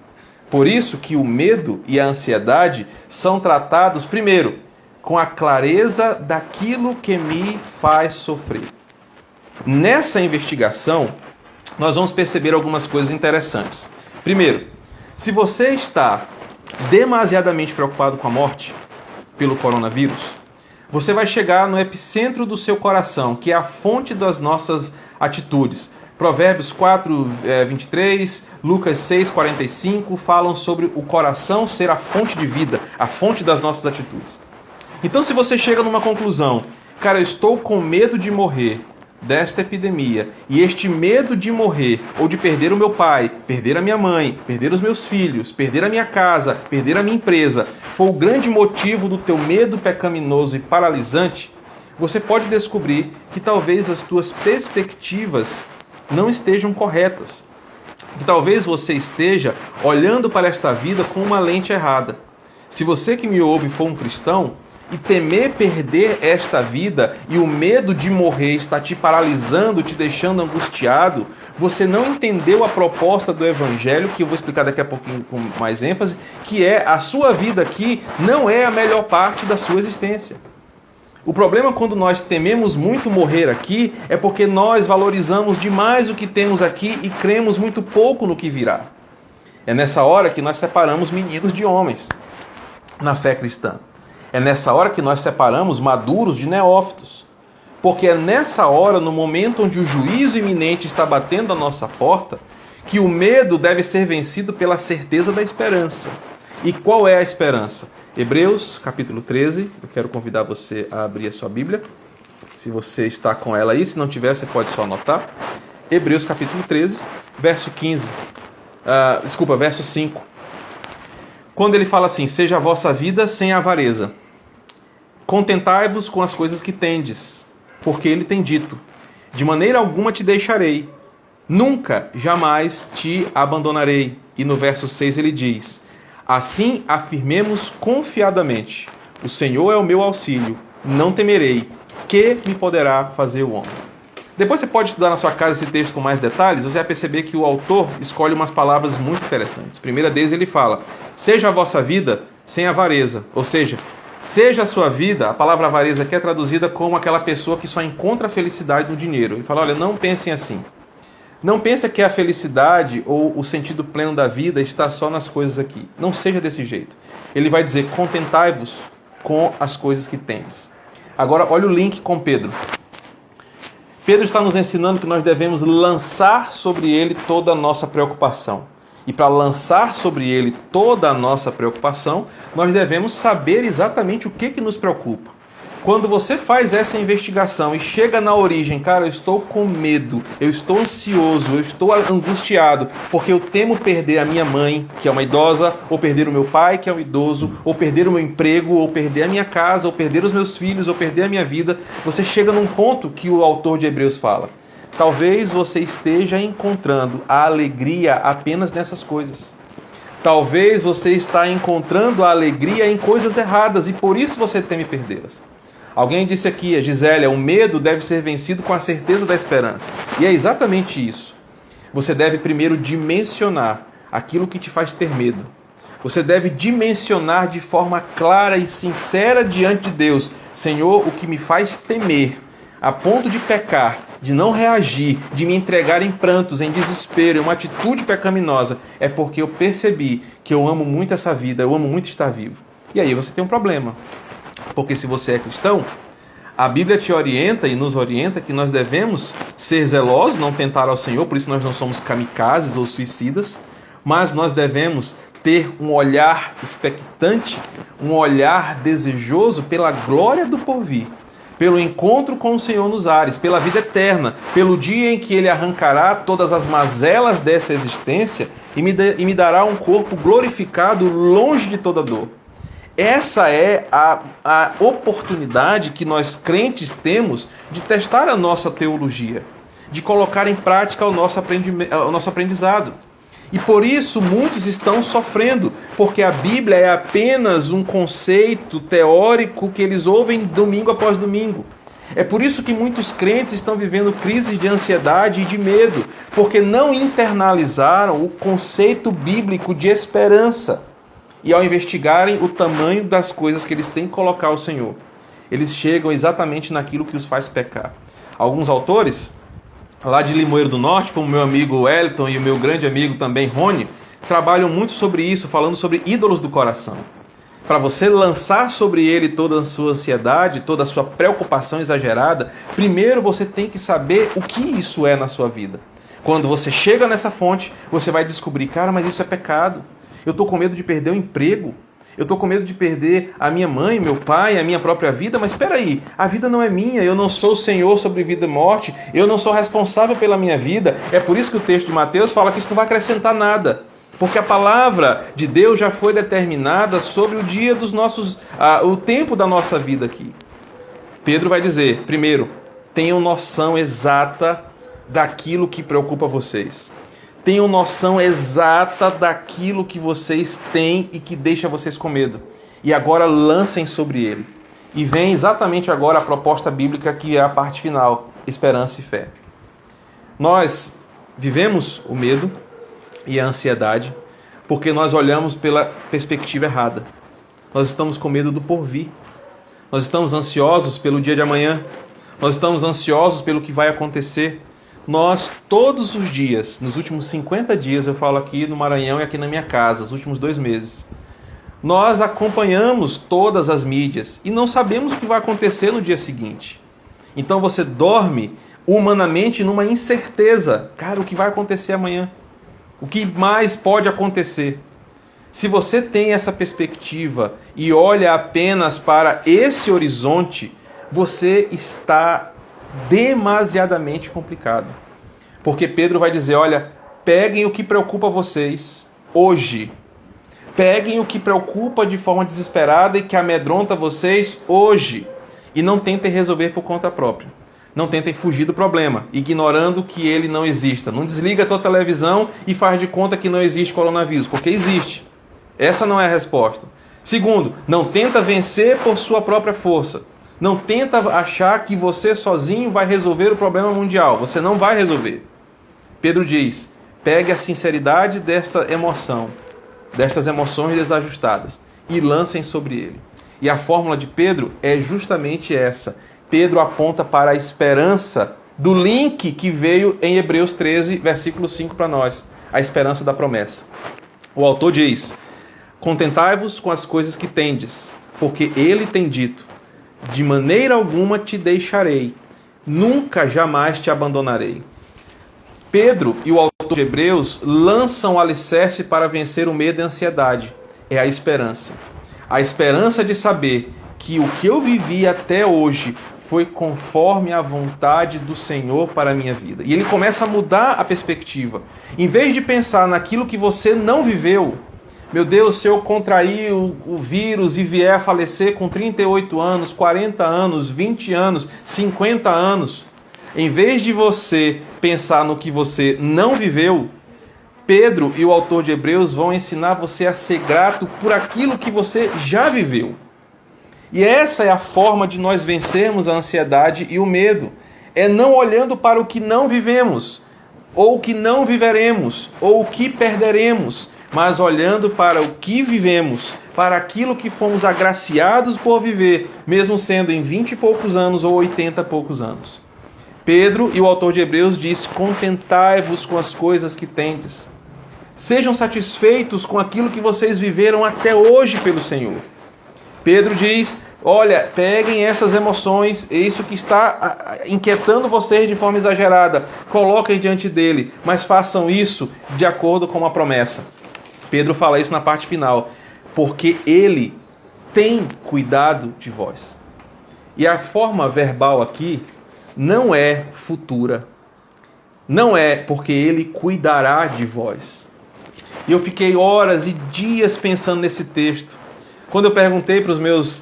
Por isso que o medo e a ansiedade são tratados, primeiro, com a clareza daquilo que me faz sofrer. Nessa investigação, nós vamos perceber algumas coisas interessantes. Primeiro, se você está demasiadamente preocupado com a morte pelo coronavírus, você vai chegar no epicentro do seu coração, que é a fonte das nossas atitudes. Provérbios 4, 23, Lucas 6, 45 falam sobre o coração ser a fonte de vida, a fonte das nossas atitudes. Então, se você chega numa conclusão, cara, eu estou com medo de morrer desta epidemia, e este medo de morrer, ou de perder o meu pai, perder a minha mãe, perder os meus filhos, perder a minha casa, perder a minha empresa, for o grande motivo do teu medo pecaminoso e paralisante, você pode descobrir que talvez as tuas perspectivas não estejam corretas. Que talvez você esteja olhando para esta vida com uma lente errada. Se você que me ouve for um cristão, e temer perder esta vida e o medo de morrer está te paralisando, te deixando angustiado, você não entendeu a proposta do Evangelho, que eu vou explicar daqui a pouquinho com mais ênfase, que é a sua vida aqui não é a melhor parte da sua existência. O problema quando nós tememos muito morrer aqui é porque nós valorizamos demais o que temos aqui e cremos muito pouco no que virá. É nessa hora que nós separamos meninos de homens na fé cristã. É nessa hora que nós separamos maduros de neófitos. Porque é nessa hora, no momento onde o juízo iminente está batendo a nossa porta, que o medo deve ser vencido pela certeza da esperança. E qual é a esperança? Hebreus, capítulo 13. Eu quero convidar você a abrir a sua Bíblia. Se você está com ela aí, se não tiver, você pode só anotar. Hebreus, capítulo 13, verso 5. Quando ele fala assim, seja a vossa vida sem avareza. Contentai-vos com as coisas que tendes, porque ele tem dito: de maneira alguma te deixarei, nunca, jamais te abandonarei. E no verso 6 ele diz: assim afirmemos confiadamente: o Senhor é o meu auxílio, não temerei, que me poderá fazer o homem. Depois você pode estudar na sua casa esse texto com mais detalhes, você vai perceber que o autor escolhe umas palavras muito interessantes. A primeira deles ele fala: seja a vossa vida sem avareza, ou seja, seja a sua vida, a palavra avareza aqui é traduzida como aquela pessoa que só encontra felicidade no dinheiro. Ele fala: olha, não pensem assim. Não pense que a felicidade ou o sentido pleno da vida está só nas coisas aqui. Não seja desse jeito. Ele vai dizer: contentai-vos com as coisas que tens. Agora, olha o link com Pedro. Pedro está nos ensinando que nós devemos lançar sobre ele toda a nossa preocupação. E para lançar sobre ele toda a nossa preocupação, nós devemos saber exatamente o que nos preocupa. Quando você faz essa investigação e chega na origem, cara, eu estou com medo, eu estou ansioso, eu estou angustiado, porque eu temo perder a minha mãe, que é uma idosa, ou perder o meu pai, que é um idoso, ou perder o meu emprego, ou perder a minha casa, ou perder os meus filhos, ou perder a minha vida. Você chega num ponto que o autor de Hebreus fala: talvez você esteja encontrando a alegria apenas nessas coisas. Talvez você está encontrando a alegria em coisas erradas e por isso você teme perdê-las. Alguém disse aqui, a Gisélia: o medo deve ser vencido com a certeza da esperança. E é exatamente isso. Você deve primeiro dimensionar aquilo que te faz ter medo. Você deve dimensionar de forma clara e sincera diante de Deus: Senhor, o que me faz temer, a ponto de pecar, de não reagir, de me entregar em prantos, em desespero, em uma atitude pecaminosa, é porque eu percebi que eu amo muito essa vida, eu amo muito estar vivo. E aí você tem um problema. Porque se você é cristão, a Bíblia te orienta e nos orienta que nós devemos ser zelosos, não tentar ao Senhor, por isso nós não somos kamikazes ou suicidas, mas nós devemos ter um olhar expectante, um olhar desejoso pela glória do porvir, pelo encontro com o Senhor nos ares, pela vida eterna, pelo dia em que Ele arrancará todas as mazelas dessa existência e me dará um corpo glorificado longe de toda dor. Essa é a oportunidade que nós crentes temos de testar a nossa teologia, de colocar em prática o nosso aprendizado. E por isso muitos estão sofrendo, porque a Bíblia é apenas um conceito teórico que eles ouvem domingo após domingo. É por isso que muitos crentes estão vivendo crises de ansiedade e de medo, porque não internalizaram o conceito bíblico de esperança. E ao investigarem o tamanho das coisas que eles têm que colocar ao Senhor, eles chegam exatamente naquilo que os faz pecar. Alguns autores, lá de Limoeiro do Norte, como meu amigo Wellington e o meu grande amigo também Rony, trabalham muito sobre isso, falando sobre ídolos do coração. Para você lançar sobre ele toda a sua ansiedade, toda a sua preocupação exagerada, primeiro você tem que saber o que isso é na sua vida. Quando você chega nessa fonte, você vai descobrir: cara, mas isso é pecado. Eu estou com medo de perder o emprego. Eu estou com medo de perder a minha mãe, meu pai, a minha própria vida. Mas espera aí, a vida não é minha. Eu não sou o Senhor sobre vida e morte. Eu não sou responsável pela minha vida. É por isso que o texto de Mateus fala que isso não vai acrescentar nada. Porque a palavra de Deus já foi determinada sobre o dia dos nossos, o tempo da nossa vida aqui. Pedro vai dizer: primeiro, tenham noção exata daquilo que preocupa vocês. Tenham noção exata daquilo que vocês têm e que deixa vocês com medo. E agora lancem sobre ele. E vem exatamente agora a proposta bíblica, que é a parte final: esperança e fé. Nós vivemos o medo e a ansiedade porque nós olhamos pela perspectiva errada. Nós estamos com medo do porvir. Nós estamos ansiosos pelo dia de amanhã. Nós estamos ansiosos pelo que vai acontecer. Nós, todos os dias, nos últimos 50 dias, eu falo aqui no Maranhão e aqui na minha casa, os últimos 2 meses, nós acompanhamos todas as mídias e não sabemos o que vai acontecer no dia seguinte. Então você dorme humanamente numa incerteza. Cara, o que vai acontecer amanhã? O que mais pode acontecer? Se você tem essa perspectiva e olha apenas para esse horizonte, você está demasiadamente complicado. Porque Pedro vai dizer: olha, peguem o que preocupa vocês hoje. Peguem o que preocupa de forma desesperada e que amedronta vocês hoje e não tentem resolver por conta própria. Não tentem fugir do problema, ignorando que ele não exista. Não desliga a tua televisão e faz de conta que não existe coronavírus, porque existe. Essa não é a resposta. Segundo, não tenta vencer por sua própria força. Não tenta achar que você sozinho vai resolver o problema mundial. Você não vai resolver. Pedro diz, pegue a sinceridade desta emoção, destas emoções desajustadas, e lancem sobre ele. E a fórmula de Pedro é justamente essa. Pedro aponta para a esperança do link que veio em Hebreus 13, versículo 5 para nós. A esperança da promessa. O autor diz, contentai-vos com as coisas que tendes, porque ele tem dito, de maneira alguma te deixarei, nunca jamais te abandonarei. Pedro e o autor de Hebreus lançam o alicerce para vencer o medo e a ansiedade. É a esperança. A esperança de saber que o que eu vivi até hoje foi conforme a vontade do Senhor para a minha vida. E ele começa a mudar a perspectiva. Em vez de pensar naquilo que você não viveu, meu Deus, se eu contrair o vírus e vier a falecer com 38 anos, 40 anos, 20 anos, 50 anos, em vez de você pensar no que você não viveu, Pedro e o autor de Hebreus vão ensinar você a ser grato por aquilo que você já viveu. E essa é a forma de nós vencermos a ansiedade e o medo. É não olhando para o que não vivemos, ou o que não viveremos, ou o que perderemos, mas olhando para o que vivemos, para aquilo que fomos agraciados por viver, mesmo sendo em 20 e poucos anos ou 80 e poucos anos. Pedro e o autor de Hebreus diz, contentai-vos com as coisas que tendes. Sejam satisfeitos com aquilo que vocês viveram até hoje pelo Senhor. Pedro diz, olha, peguem essas emoções, isso que está inquietando vocês de forma exagerada, coloquem diante dele, mas façam isso de acordo com a promessa. Pedro fala isso na parte final, porque ele tem cuidado de vós. E a forma verbal aqui não é futura, não é porque ele cuidará de vós. E eu fiquei horas e dias pensando nesse texto. Quando eu perguntei para os meus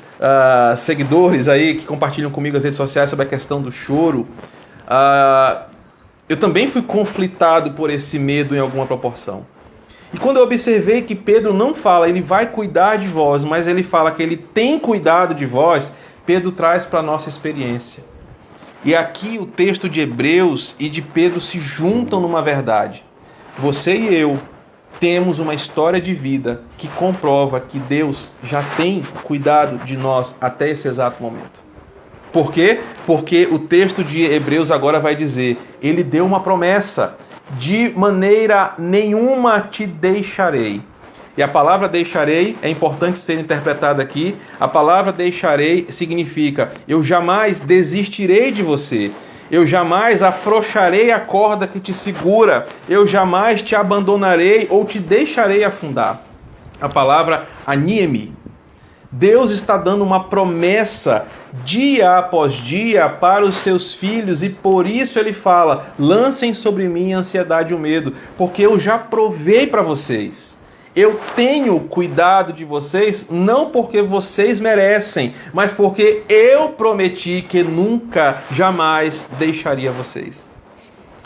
seguidores aí que compartilham comigo as redes sociais sobre a questão do choro, eu também fui conflitado por esse medo em alguma proporção. E quando eu observei que Pedro não fala, ele vai cuidar de vós, mas ele fala que ele tem cuidado de vós, Pedro traz para a nossa experiência. E aqui o texto de Hebreus e de Pedro se juntam numa verdade. Você e eu temos uma história de vida que comprova que Deus já tem cuidado de nós até esse exato momento. Por quê? Porque o texto de Hebreus agora vai dizer, ele deu uma promessa, de maneira nenhuma te deixarei. E a palavra deixarei é importante ser interpretada aqui. A palavra deixarei significa, eu jamais desistirei de você. Eu jamais afrouxarei a corda que te segura. Eu jamais te abandonarei ou te deixarei afundar. A palavra aniemi. Deus está dando uma promessa dia após dia para os seus filhos e por isso ele fala, lancem sobre mim a ansiedade e o medo, porque eu já provei para vocês. Eu tenho cuidado de vocês, não porque vocês merecem, mas porque eu prometi que nunca, jamais deixaria vocês.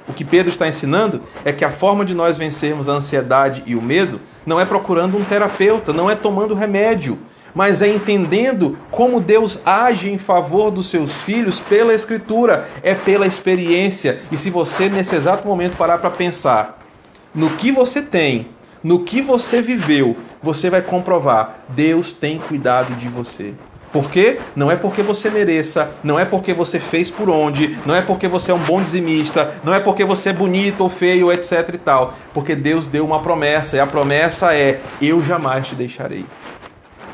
O que Pedro está ensinando é que a forma de nós vencermos a ansiedade e o medo não é procurando um terapeuta, não é tomando remédio, mas é entendendo como Deus age em favor dos seus filhos pela Escritura, é pela experiência. E se você, nesse exato momento, parar para pensar no que você tem, no que você viveu, você vai comprovar, Deus tem cuidado de você. Por quê? Não é porque você mereça, não é porque você fez por onde, não é porque você é um bom dizimista, não é porque você é bonito ou feio, etc e tal. Porque Deus deu uma promessa, e a promessa é, eu jamais te deixarei.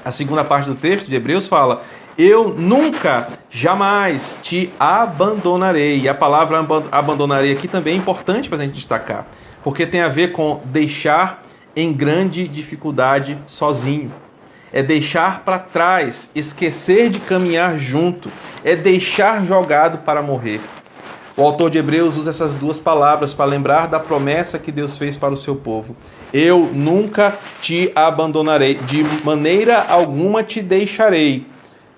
A segunda parte do texto de Hebreus fala, eu nunca, jamais te abandonarei. E a palavra abandonarei aqui também é importante para a gente destacar, porque tem a ver com deixar em grande dificuldade sozinho. É deixar para trás, esquecer de caminhar junto, é deixar jogado para morrer. O autor de Hebreus usa essas duas palavras para lembrar da promessa que Deus fez para o seu povo. Eu nunca te abandonarei, de maneira alguma te deixarei.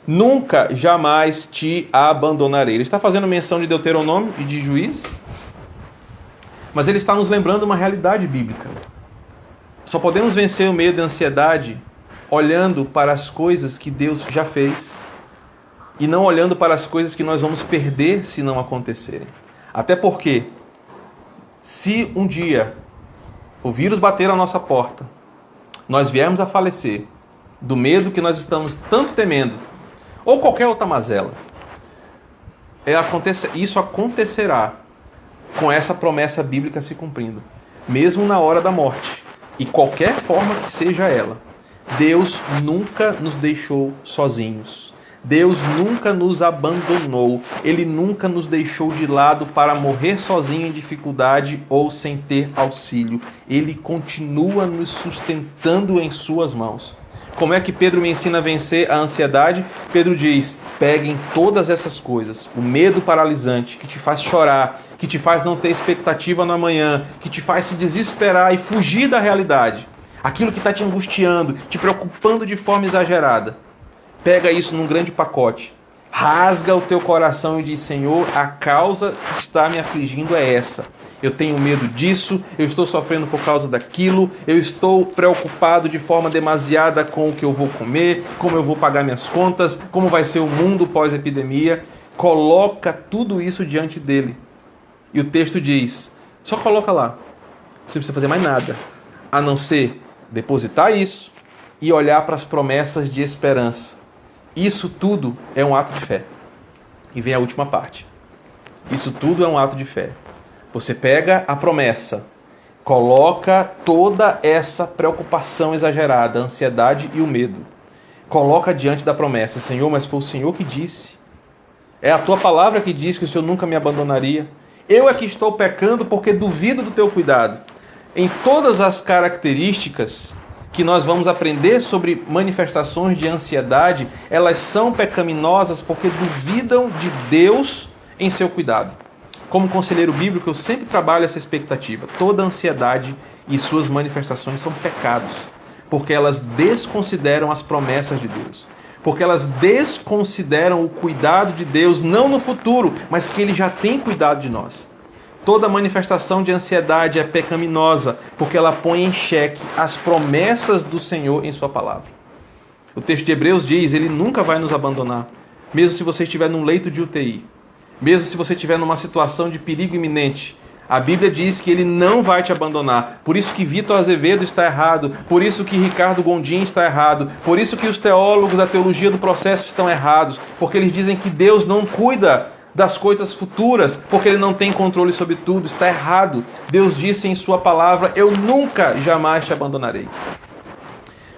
Nunca, jamais te abandonarei. Ele está fazendo menção de Deuteronômio e de Juízes, mas ele está nos lembrando uma realidade bíblica. Só podemos vencer o medo e a ansiedade olhando para as coisas que Deus já fez e não olhando para as coisas que nós vamos perder se não acontecerem. Até porque, se um dia o vírus bater à nossa porta, nós viermos a falecer do medo que nós estamos tanto temendo, ou qualquer outra mazela, isso acontecerá com essa promessa bíblica se cumprindo, mesmo na hora da morte, e qualquer forma que seja ela. Deus nunca nos deixou sozinhos. Deus nunca nos abandonou. Ele nunca nos deixou de lado para morrer sozinho em dificuldade ou sem ter auxílio. Ele continua nos sustentando em suas mãos. Como é que Pedro me ensina a vencer a ansiedade? Pedro diz: peguem todas essas coisas, o medo paralisante que te faz chorar, que te faz não ter expectativa no amanhã, que te faz se desesperar e fugir da realidade, aquilo que está te angustiando, te preocupando de forma exagerada. Pega isso num grande pacote, rasga o teu coração e diz: Senhor, a causa que está me afligindo é essa. Eu tenho medo disso, eu estou sofrendo por causa daquilo, eu estou preocupado de forma demasiada com o que eu vou comer, como eu vou pagar minhas contas, como vai ser o mundo pós-epidemia. Coloca tudo isso diante dele. E o texto diz: só coloca lá. Você não precisa fazer mais nada, a não ser depositar isso e olhar para as promessas de esperança. Isso tudo é um ato de fé. E vem a última parte. Isso tudo é um ato de fé. Você pega a promessa, coloca toda essa preocupação exagerada, a ansiedade e o medo. Coloca diante da promessa: Senhor, mas foi o Senhor que disse. É a tua palavra que diz que o Senhor nunca me abandonaria. Eu é que estou pecando porque duvido do teu cuidado. Em todas as características que nós vamos aprender sobre manifestações de ansiedade, elas são pecaminosas porque duvidam de Deus em seu cuidado. Como conselheiro bíblico, eu sempre trabalho essa expectativa. Toda ansiedade e suas manifestações são pecados, porque elas desconsideram as promessas de Deus. Porque elas desconsideram o cuidado de Deus, não no futuro, mas que Ele já tem cuidado de nós. Toda manifestação de ansiedade é pecaminosa, porque ela põe em xeque as promessas do Senhor em sua palavra. O texto de Hebreus diz: Ele nunca vai nos abandonar, mesmo se você estiver num leito de UTI. Mesmo se você estiver numa situação de perigo iminente, a Bíblia diz que Ele não vai te abandonar. Por isso que Vitor Azevedo está errado, por isso que Ricardo Gondim está errado, por isso que os teólogos da teologia do processo estão errados, porque eles dizem que Deus não cuida das coisas futuras, porque Ele não tem controle sobre tudo. Está errado. Deus disse em sua palavra: eu nunca, jamais te abandonarei.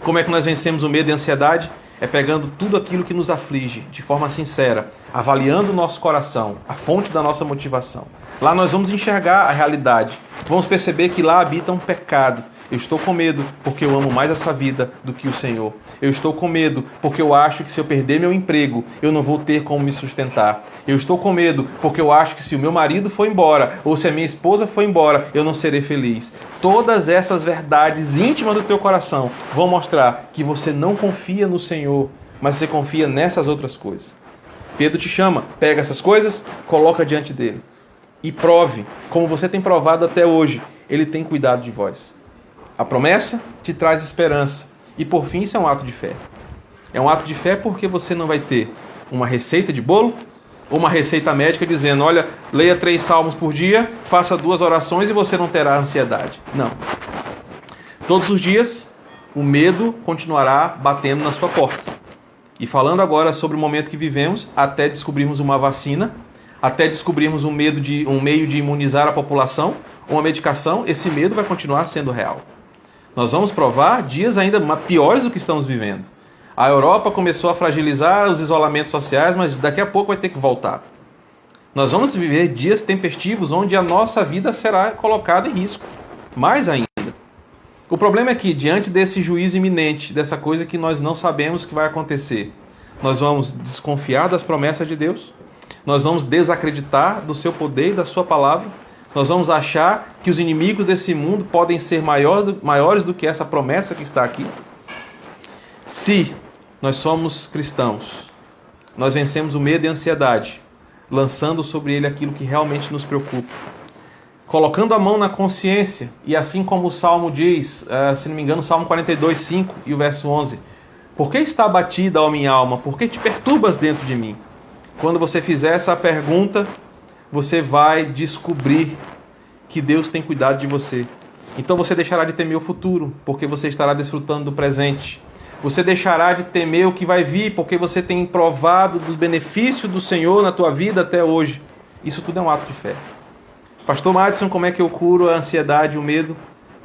Como é que nós vencemos o medo e a ansiedade? É pegando tudo aquilo que nos aflige de forma sincera, avaliando o nosso coração, a fonte da nossa motivação. Lá nós vamos enxergar a realidade, vamos perceber que lá habita um pecado. Eu estou com medo porque eu amo mais essa vida do que o Senhor. Eu estou com medo porque eu acho que se eu perder meu emprego, eu não vou ter como me sustentar. Eu estou com medo porque eu acho que se o meu marido for embora, ou se a minha esposa for embora, eu não serei feliz. Todas essas verdades íntimas do teu coração vão mostrar que você não confia no Senhor, mas você confia nessas outras coisas. Pedro te chama, pega essas coisas, coloca diante dele. E prove, como você tem provado até hoje, Ele tem cuidado de vós. A promessa te traz esperança. E por fim, isso é um ato de fé. É um ato de fé porque você não vai ter uma receita de bolo ou uma receita médica dizendo: olha, leia 3 salmos por dia, faça 2 orações e você não terá ansiedade. Não. Todos os dias, o medo continuará batendo na sua porta. E falando agora sobre o momento que vivemos, até descobrirmos uma vacina, até descobrirmos um meio de imunizar a população, uma medicação, esse medo vai continuar sendo real. Nós vamos provar dias ainda piores do que estamos vivendo. A Europa começou a fragilizar os isolamentos sociais, mas daqui a pouco vai ter que voltar. Nós vamos viver dias tempestivos onde a nossa vida será colocada em risco. Mais ainda. O problema é que, diante desse juízo iminente, dessa coisa que nós não sabemos que vai acontecer, nós vamos desconfiar das promessas de Deus, Nós vamos desacreditar do seu poder e da sua palavra. Nós vamos achar que os inimigos desse mundo podem ser maiores do que essa promessa que está aqui. Se nós somos cristãos, nós vencemos o medo e a ansiedade, lançando sobre ele aquilo que realmente nos preocupa. Colocando a mão na consciência, e assim como o Salmo diz, se não me engano, o Salmo 42, 5 e o verso 11, por que está abatida, ó minha alma? Por que te perturbas dentro de mim? Quando você fizer essa pergunta, você vai descobrir que Deus tem cuidado de você. Então você deixará de temer o futuro, porque você estará desfrutando do presente. Você deixará de temer o que vai vir, porque você tem provado dos benefícios do Senhor na tua vida até hoje. Isso tudo é um ato de fé. Pastor Madison, como é que eu curo a ansiedade e o medo?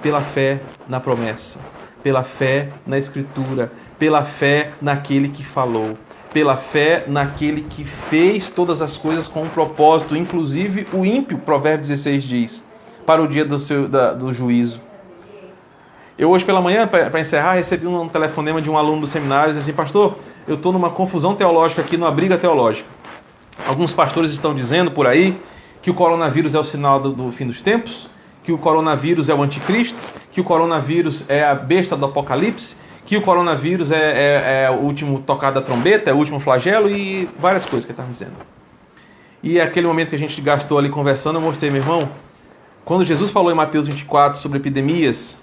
Pela fé na promessa, pela fé na Escritura, pela fé naquele que falou, pela fé naquele que fez todas as coisas com um propósito, inclusive o ímpio, Provérbios 16 diz, para o dia do juízo. Eu hoje pela manhã, para encerrar, recebi um telefonema de um aluno do seminário, dizendo assim, pastor, eu estou numa confusão teológica aqui, numa briga teológica. Alguns pastores estão dizendo por aí que o coronavírus é o sinal do fim dos tempos, que o coronavírus é o anticristo, que o coronavírus é a besta do apocalipse, que o coronavírus é o último tocar da trombeta, é o último flagelo e várias coisas que ele estava dizendo. E aquele momento que a gente gastou ali conversando, eu mostrei, meu irmão, quando Jesus falou em Mateus 24 sobre epidemias,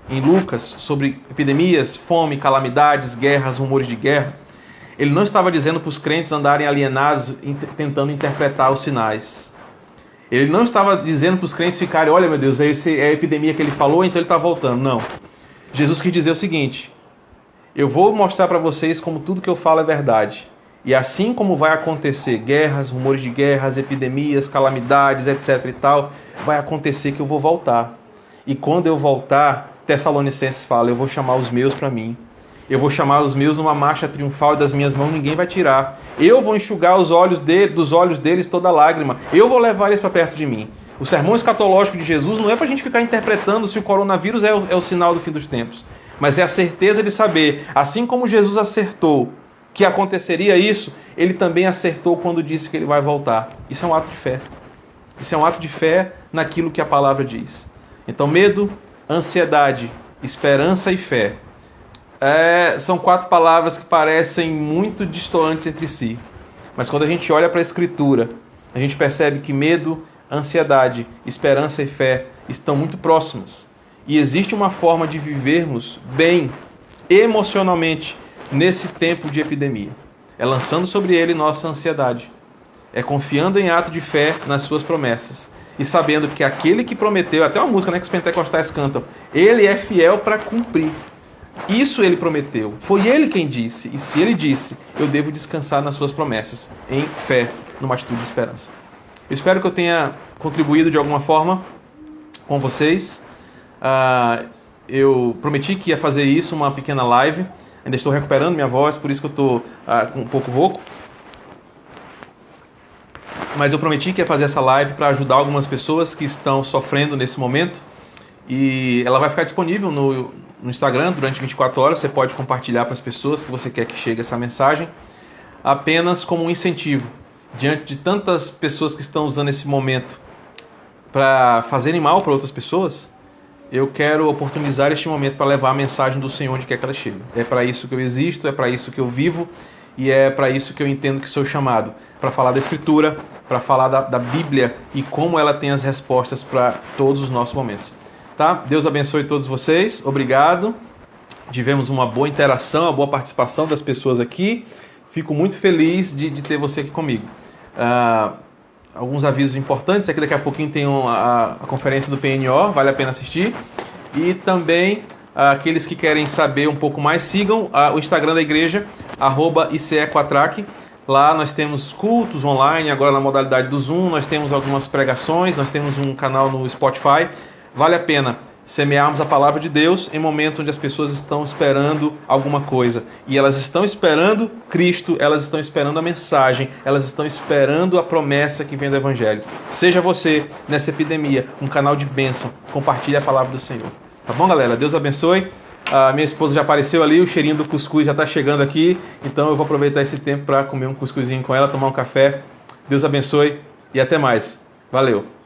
em Lucas, sobre epidemias, fome, calamidades, guerras, rumores de guerra, ele não estava dizendo para os crentes andarem alienados, tentando interpretar os sinais. Ele não estava dizendo para os crentes ficarem, olha meu Deus, essa é a epidemia que ele falou, então ele está voltando. Não. Jesus quis dizer o seguinte, eu vou mostrar para vocês como tudo que eu falo é verdade. E assim como vai acontecer guerras, rumores de guerras, epidemias, calamidades, etc e tal, vai acontecer que eu vou voltar. E quando eu voltar, Tessalonicenses fala, eu vou chamar os meus para mim. Eu vou chamar os meus numa marcha triunfal e das minhas mãos ninguém vai tirar. Eu vou enxugar dos olhos deles toda lágrima. Eu vou levar eles para perto de mim. O sermão escatológico de Jesus não é para a gente ficar interpretando se o coronavírus é o sinal do fim dos tempos. Mas é a certeza de saber, assim como Jesus acertou que aconteceria isso, ele também acertou quando disse que ele vai voltar. Isso é um ato de fé. Isso é um ato de fé naquilo que a palavra diz. Então, medo, ansiedade, esperança e fé. São 4 palavras que parecem muito distantes entre si. Mas quando a gente olha para a Escritura, a gente percebe que medo, ansiedade, esperança e fé estão muito próximas. E existe uma forma de vivermos bem, emocionalmente, nesse tempo de epidemia. É lançando sobre ele nossa ansiedade. É confiando em ato de fé nas suas promessas. E sabendo que aquele que prometeu, até uma música que os pentecostais cantam, ele é fiel para cumprir. Isso ele prometeu. Foi ele quem disse. E se ele disse, eu devo descansar nas suas promessas, em fé, numa atitude de esperança. Eu espero que eu tenha contribuído de alguma forma com vocês. Eu prometi que ia fazer isso, uma pequena live. Ainda estou recuperando minha voz, por isso que eu estou um pouco rouco. Mas eu prometi que ia fazer essa live para ajudar algumas pessoas que estão sofrendo nesse momento. E ela vai ficar disponível no Instagram durante 24 horas. Você pode compartilhar para as pessoas que você quer que chegue essa mensagem. Apenas como um incentivo. Diante de tantas pessoas que estão usando esse momento para fazerem mal para outras pessoas, eu quero oportunizar este momento para levar a mensagem do Senhor onde quer que ela chegue. É para isso que eu existo, é para isso que eu vivo e é para isso que eu entendo que sou chamado. Para falar da Escritura, para falar da Bíblia e como ela tem as respostas para todos os nossos momentos. Tá? Deus abençoe todos vocês. Obrigado. Tivemos uma boa interação, uma boa participação das pessoas aqui. Fico muito feliz de ter você aqui comigo. Alguns avisos importantes. Aqui daqui a pouquinho tem a conferência do PNO, vale a pena assistir. E também aqueles que querem saber um pouco mais, sigam o Instagram da igreja, @ICEQuatraque. Lá nós temos cultos online, agora na modalidade do Zoom. Nós temos algumas pregações, nós temos um canal no Spotify. Vale a pena semearmos a palavra de Deus em momentos onde as pessoas estão esperando alguma coisa. E elas estão esperando Cristo, elas estão esperando a mensagem, elas estão esperando a promessa que vem do Evangelho. Seja você, nessa epidemia, um canal de bênção. Compartilhe a palavra do Senhor. Tá bom, galera? Deus abençoe. A minha esposa já apareceu ali, o cheirinho do cuscuz já está chegando aqui. Então eu vou aproveitar esse tempo para comer um cuscuzinho com ela, tomar um café Deus abençoe e até mais. Valeu!